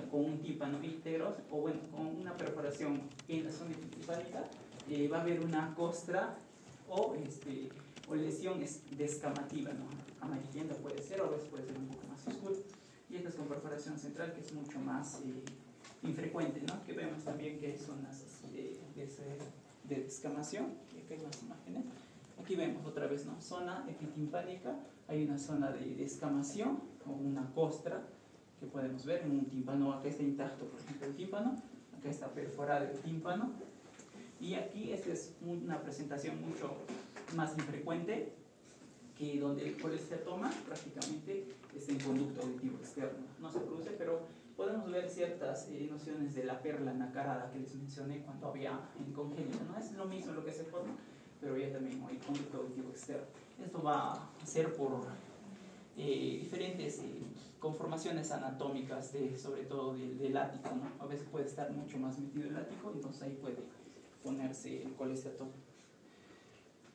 con un tímpano íntegro, o bueno, con una perforación en la zona epitimpánica, va a haber una costra o lesión descamativa, ¿no? Amarillenta puede ser, o a veces puede ser un poco más oscuro. Y esta es con perforación central, que es mucho más infrecuente, ¿no? Que vemos también que hay zonas así de descamación. Y acá hay más imágenes. Aquí vemos otra vez, ¿no? Zona epitimpánica, hay una zona de descamación o una costra que podemos ver en un tímpano. Acá está intacto, por ejemplo, el tímpano, acá está perforado el tímpano, y aquí esta es una presentación mucho más infrecuente, que donde el colesteatoma prácticamente está en conducto auditivo externo. No se produce, pero podemos ver ciertas nociones de la perla nacarada que les mencioné cuando había en congénito. No es lo mismo lo que se forma, pero ya también hay conducto auditivo externo. Esto va a ser por diferentes conformaciones anatómicas, sobre todo del ático, ¿no? A veces puede estar mucho más metido el ático, entonces ahí puede ponerse el colesteatoma.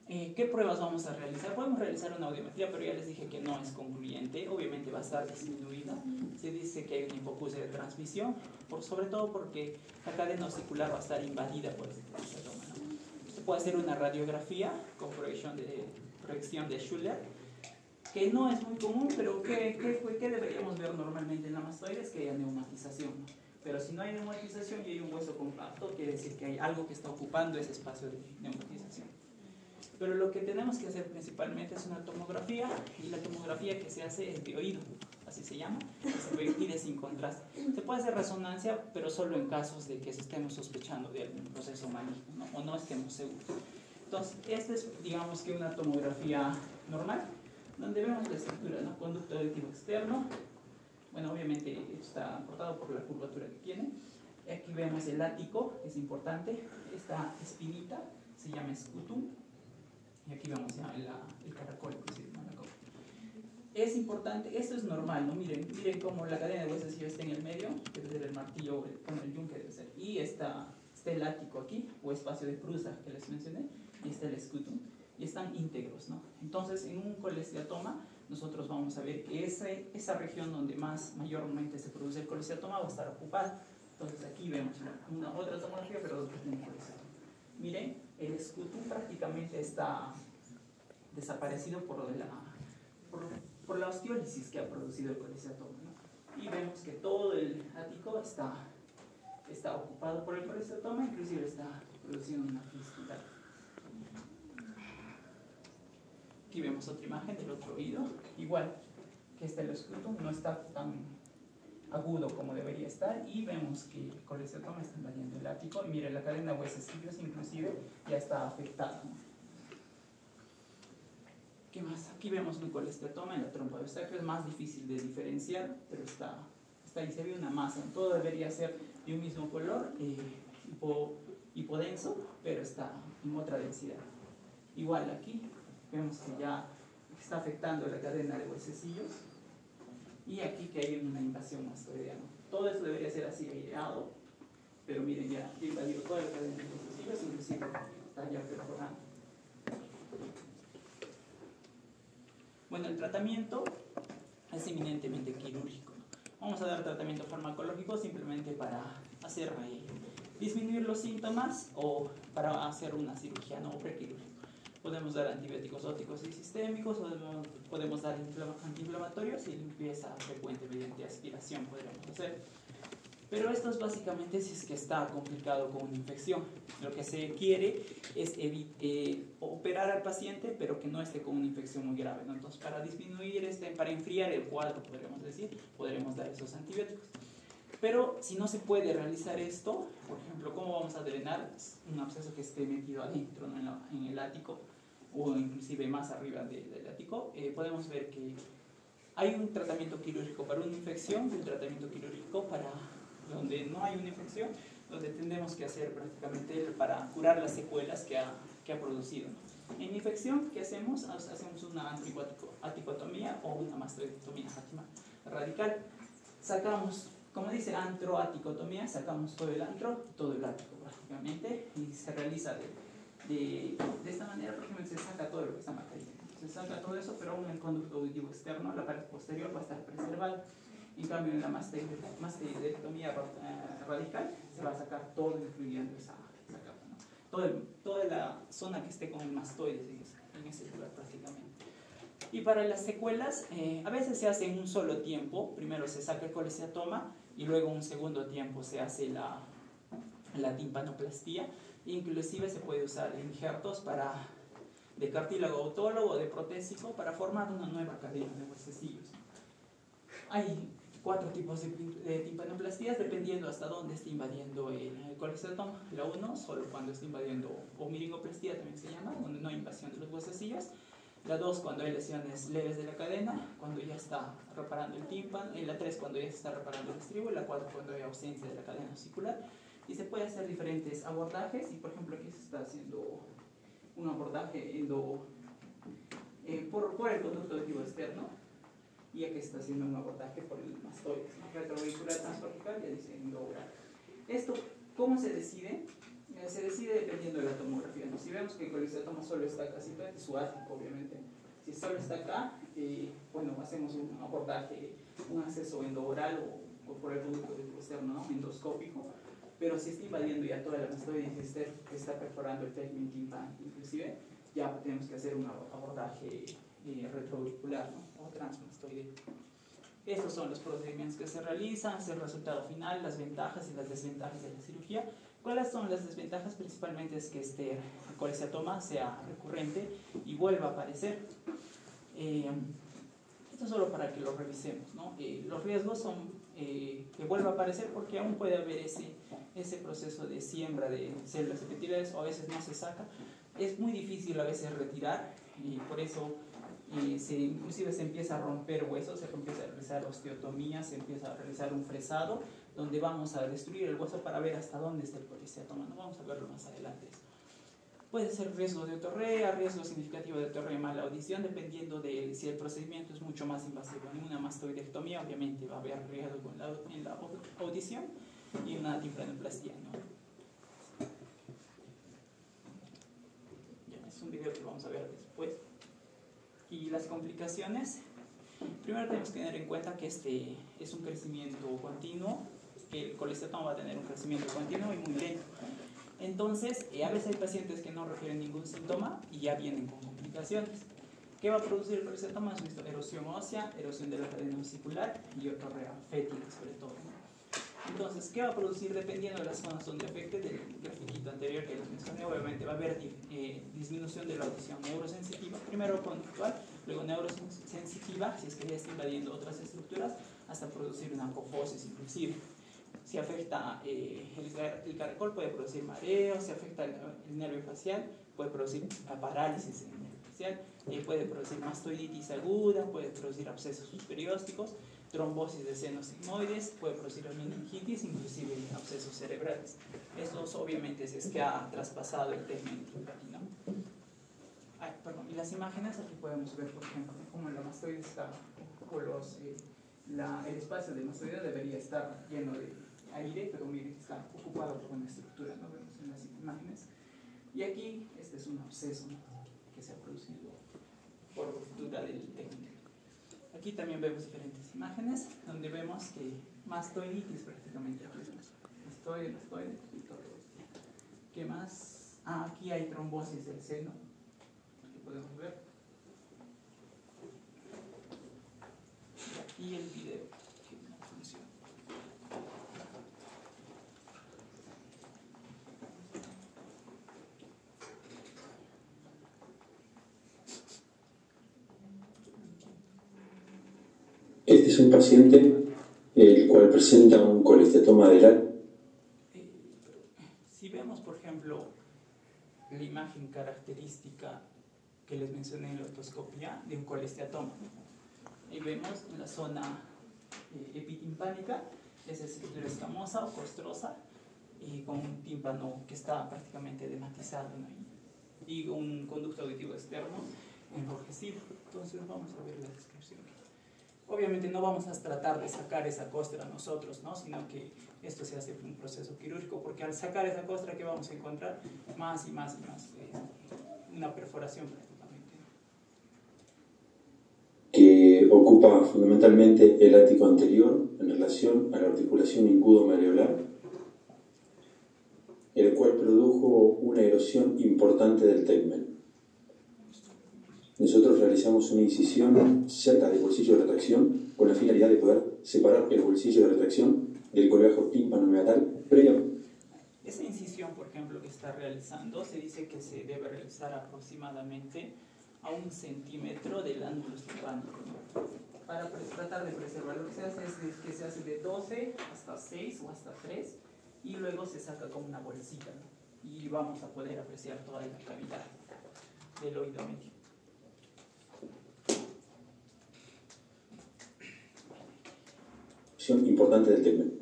¿Qué pruebas vamos a realizar? Podemos realizar una audiometría, pero ya les dije que no es concluyente. Obviamente va a estar disminuida. Se dice que hay una hipoacusia de transmisión, sobre todo porque la cadena osicular va a estar invadida por este colesteatoma, ¿no? Se puede hacer una radiografía con proyección de Schuller, que no es muy común, pero ¿qué deberíamos ver normalmente en la mastoides? Que haya neumatización, ¿no? Pero si no hay neumatización y hay un hueso compacto, quiere decir que hay algo que está ocupando ese espacio de neumatización. Pero lo que tenemos que hacer principalmente es una tomografía, y la tomografía que se hace es de oído, así se llama, se pide sin contraste. Se puede hacer resonancia, pero solo en casos de que estemos sospechando de algún proceso maligno, ¿no? O no estemos seguros. Entonces, esta es, digamos que una tomografía normal, donde vemos la estructura, ¿no? Conducto auditivo externo. Bueno, obviamente está aportado por la curvatura que tiene. Aquí vemos el ático, que es importante. Esta espinita se llama scutum. Y aquí vemos ya el caracol, es importante, esto es normal, ¿no? Miren cómo la cadena de huesos está en el medio, debe ser el martillo, el yunque debe ser, y está el ático aquí, o espacio de Prusa que les mencioné, y está el scutum, y están íntegros, ¿no? Entonces, en un colesteatoma, nosotros vamos a ver que esa región donde mayormente se produce el colesteatoma va a estar ocupada. Entonces, aquí vemos una otra tomografía, pero otro tiene colesteatoma. Miren, el scutum prácticamente está desaparecido por la osteólisis que ha producido el colesteatoma, ¿no? Y vemos que todo el ático está ocupado por el colesteatoma, inclusive está produciendo una fístula. Aquí vemos otra imagen del otro oído, igual que el scutum no está tan agudo como debería estar, y vemos que el colesteatoma está invadiendo el ático, y miren, la cadena de huesecillos inclusive ya está afectada, ¿no? ¿Qué más? Aquí vemos un colesteatoma en la trompa de Eustáquio, es más difícil de diferenciar, pero está ahí, se ve una masa, todo debería ser de un mismo color, hipodenso, pero está en otra densidad. Igual aquí vemos que ya está afectando la cadena de huesecillos, y aquí que hay una invasión mastoidea, ¿no? Todo esto debería ser así aireado, pero miren, ya invadió toda la cadena de huesecillos, inclusive está ya perforando. Bueno, el tratamiento es eminentemente quirúrgico. Vamos a dar tratamiento farmacológico simplemente para hacer disminuir los síntomas, o para hacer una cirugía no prequirúrgica. Podemos dar antibióticos óticos y sistémicos, podemos dar antiinflamatorios, y limpieza frecuente mediante aspiración podríamos hacer. Pero esto es básicamente si es que está complicado con una infección. Lo que se quiere es operar al paciente, pero que no esté con una infección muy grave, ¿no? Entonces, para disminuir, para enfriar el cuadro, podríamos decir, podremos dar esos antibióticos. Pero si no se puede realizar esto, por ejemplo, ¿cómo vamos a drenar un absceso que esté metido adentro, ¿no? en el ático o inclusive más arriba del ático? Podemos ver que hay un tratamiento quirúrgico para una infección y un tratamiento quirúrgico para donde no hay una infección, donde tendremos que hacer prácticamente para curar las secuelas que ha producido. En infección, ¿qué hacemos? Hacemos una antroaticotomía o una mastoidectomía radical. Sacamos, como dice antroaticotomía, sacamos todo el antro, todo el ático prácticamente, y se realiza de esta manera, porque se saca todo lo que está marcado. Se saca todo eso, pero aún el conducto auditivo externo, la parte posterior, va a estar preservada. En cambio, en la mastoidectomía radical se va a sacar todo, incluyendo esa capa, ¿no? Toda la zona que esté con el mastoides en ese lugar prácticamente. Y para las secuelas, a veces se hace en un solo tiempo. Primero se saca el colesteatoma y luego un segundo tiempo se hace la timpanoplastía. Inclusive se puede usar injertos de cartílago autólogo o de protésico para formar una nueva cadena de huesecillos. Hay 4 tipos de timpanoplastías dependiendo hasta dónde esté invadiendo el colesteatoma. La 1 solo cuando está invadiendo, o miringoplastía también se llama, donde no hay invasión de los huesecillos. La 2 cuando hay lesiones leves de la cadena, cuando ya está reparando el tímpano. La 3 cuando ya se está reparando el estribo. Y la 4 cuando hay ausencia de la cadena osicular. Y se puede hacer diferentes abordajes. Y por ejemplo aquí se está haciendo un abordaje por el conducto auditivo externo. Y aquí está haciendo un abordaje por el mastoides, ¿no? Retroauricular transcortical y dice endooral. Esto, ¿cómo se decide? Se decide dependiendo de la tomografía, ¿no? Si vemos que el colesteatoma solo está acá, simplemente su ático, obviamente. Si solo está acá, bueno, hacemos un abordaje, un acceso endooral o por el conducto auditivo externo, ¿no? Endoscópico. Pero si está invadiendo ya toda la mastoides que está perforando el tegmen timpano, inclusive, ya tenemos que hacer un abordaje retroauricular, ¿no? O transmastoideo. Estos son los procedimientos que se realizan, es el resultado final, las ventajas y las desventajas de la cirugía. ¿Cuáles son las desventajas? Principalmente es que este colesteatoma sea recurrente y vuelva a aparecer. Esto solo para que lo revisemos, ¿no? Los riesgos son que vuelva a aparecer porque aún puede haber ese proceso de siembra de células epiteliales, o a veces no se saca. Es muy difícil a veces retirar y por eso inclusive se empieza a romper huesos, se empieza a realizar osteotomía, se empieza a realizar un fresado donde vamos a destruir el hueso para ver hasta dónde está el colesteatoma. No vamos a verlo más adelante. Puede ser riesgo de otorrea, riesgo significativo de otorrea y mala audición, dependiendo de si el procedimiento es mucho más invasivo. En una mastoidectomía obviamente va a haber riesgo en la audición y una timpanoplastía, ¿no? Ya, es un video que vamos a ver después. Y las complicaciones, primero tenemos que tener en cuenta que este es un crecimiento continuo, que el colesteatoma va a tener un crecimiento continuo y muy lento. Entonces, a veces hay pacientes que no refieren ningún síntoma y ya vienen con complicaciones. ¿Qué va a producir el colesteatoma? Es erosión ósea, erosión de la cadena vesicular y otorrea fética sobre todo, ¿no? Entonces, ¿qué va a producir? Dependiendo de las zonas donde afecte, del grafiquito anterior que les mencioné, obviamente va a haber disminución de la audición neurosensitiva, primero conductual, luego neurosensitiva, si es que ya está invadiendo otras estructuras, hasta producir una apofosis inclusive. Si afecta el caracol, puede producir mareo. Si afecta el nervio facial, puede producir parálisis en el nervio facial, puede producir mastoiditis aguda, puede producir abscesos periósticos, trombosis de senos sigmoides, puede producir meningitis, inclusive abscesos cerebrales. Estos obviamente es que ha traspasado el tegmen timpánico. Y las imágenes, aquí podemos ver, por ejemplo, cómo la mastoide está, o el espacio de mastoide debería estar lleno de aire, pero miren, está ocupado por una estructura, ¿no? Vemos en las imágenes. Y aquí, este es un absceso, ¿no? Que se ha producido por ruptura del tegmen. Aquí también vemos diferentes imágenes, donde vemos que mastoiditis prácticamente. Mastoide, y todo. ¿Qué más? Aquí hay trombosis del seno, que podemos ver. Y el video, que no funciona. Este es un paciente el cual presenta presenta un colestatoma adelar. Si vemos, por ejemplo, la imagen característica que les mencioné en la otoscopia de un colesteatoma, y vemos en la zona epitimpánica, es estructura escamosa o costrosa, y con un tímpano que está prácticamente dematizado, ¿no? Y un conducto auditivo externo enrojecido. Entonces vamos a ver la descripción. Obviamente no vamos a tratar de sacar esa costra nosotros, ¿no? Sino que esto se hace por un proceso quirúrgico, porque al sacar esa costra, ¿qué vamos a encontrar? Más y más y más, una perforación prácticamente. Que ocupa fundamentalmente el ático anterior en relación a la articulación ingudo-maleolar, el cual produjo una erosión importante del tegmen. Nosotros realizamos una incisión cerca del bolsillo de retracción con la finalidad de poder separar el bolsillo de retracción del coleajo tímpano-meatal previamente. Esa incisión, por ejemplo, que está realizando, se dice que se debe realizar aproximadamente a 1 centímetro del ángulo timpánico, ¿no? Para tratar de preservar. Lo que se hace es que se hace de 12 hasta 6 o hasta 3 y luego se saca como una bolsita, ¿no? Y vamos a poder apreciar toda la cavidad del oído medio. Importante del tegmen.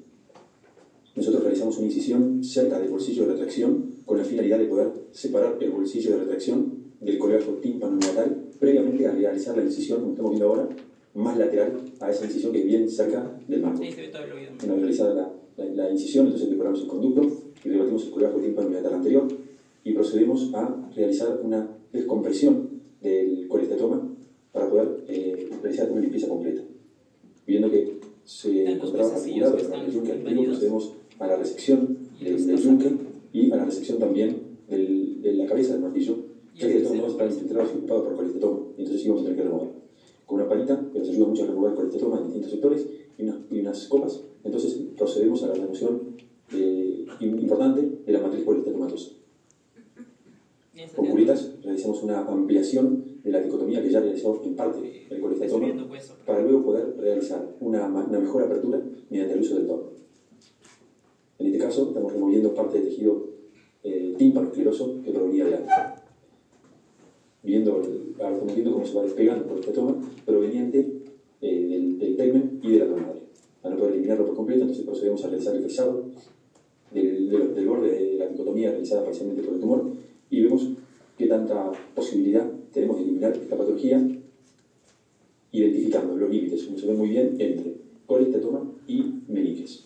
Nosotros realizamos una incisión cerca del bolsillo de retracción con la finalidad de poder separar el bolsillo de retracción del coleajo tímpano-meatal previamente a realizar la incisión, como estamos viendo ahora, más lateral a esa incisión que es bien cerca del marco. Ahí se ve todo el oído. Una vez realizada la incisión, entonces decoramos el conducto y rebatimos el coleajo tímpano-meatal anterior y procedemos a realizar una descompresión del colestatoma para poder realizar una limpieza completa. Viendo que se encontraba articulado el yunque antiguo, procedemos a la resección del yunque y a la resección también de la cabeza del martillo, ya que de todos modos están infiltrados y ocupados por colestatoma, y entonces íbamos a tener que remover. Con una palita que nos ayuda mucho a remover colestatoma en distintos sectores y unas copas, entonces procedemos a la remoción importante de la matriz colestetomatosa. Con curitas realizamos una ampliación de la dicotomía que ya realizó en parte el colestatoma para luego poder realizar una mejor apertura mediante el uso del torno. En este caso estamos removiendo parte del tejido tímpano-escleroso que provenía del área. Estamos viendo cómo se va despegando el colestatoma proveniente del tegmen y de la madre. Al no poder eliminarlo por completo, entonces procedemos a realizar el fresado del borde de la dicotomía realizada parcialmente por el tumor y vemos qué tanta posibilidad tenemos de eliminar esta patología, identificando los límites, como se ve muy bien, entre colestatoma y meninges.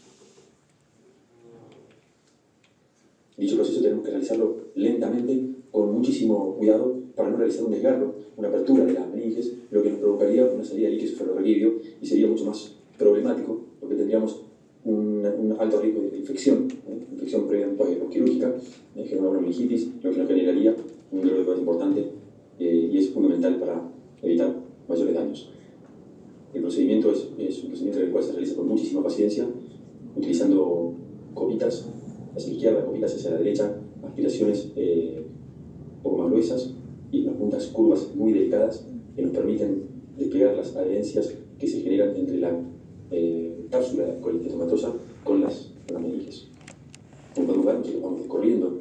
Dicho proceso tenemos que realizarlo lentamente, con muchísimo cuidado, para no realizar un desgarro, una apertura de las meninges, lo que nos provocaría una salida de líquido ferroraquídeo y sería mucho más problemático, porque tendríamos un alto riesgo de infección previa quirúrgica, generar una meningitis, lo que nos generaría un dolor de cabeza importante y es fundamental para evitar mayores daños. El procedimiento es un procedimiento en el cual se realiza con muchísima paciencia, utilizando copitas hacia la izquierda, copitas hacia la derecha, aspiraciones un poco más gruesas y unas puntas curvas muy delicadas que nos permiten despegar las adherencias que se generan entre la cápsula colestetomatosa con las meninges. Como podemos ver, nosotros vamos descorriendo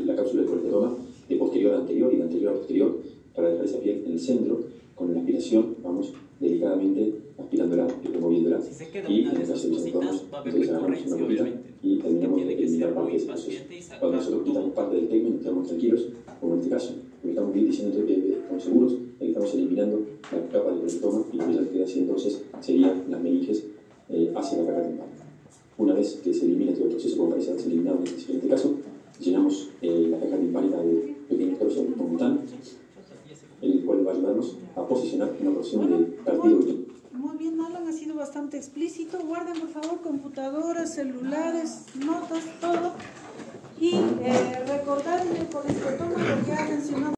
la cápsula del colestatoma de posterior a anterior y de anterior a posterior para dejar esa piel en el centro. Con la aspiración vamos delicadamente aspirándola y removiéndola. Si se queda Y una de esas cositas, va a haber recurrencia, obviamente. Y terminamos de Tiene que eliminar ser parte de muy ese proceso. paciente y sacar Cuando nosotros quitamos parte del tegmen, estamos tranquilos, como en este caso, porque estamos bien diciendo que estamos seguros de que estamos eliminando la capa del colestatoma y lo que ya queda así entonces serían las meninges hacia la caja timpánica. Una vez que se elimina todo el proceso, como parece haberse eliminado en este caso, llenamos la caja timpánica de pequeños trozos con butano, el cual va a ayudarnos a posicionar una porción de partido. Muy bien, Alan, ha sido bastante explícito. Guarden, por favor, computadoras, celulares, notas, todo. Y recordar el colestatoma, porque ha mencionado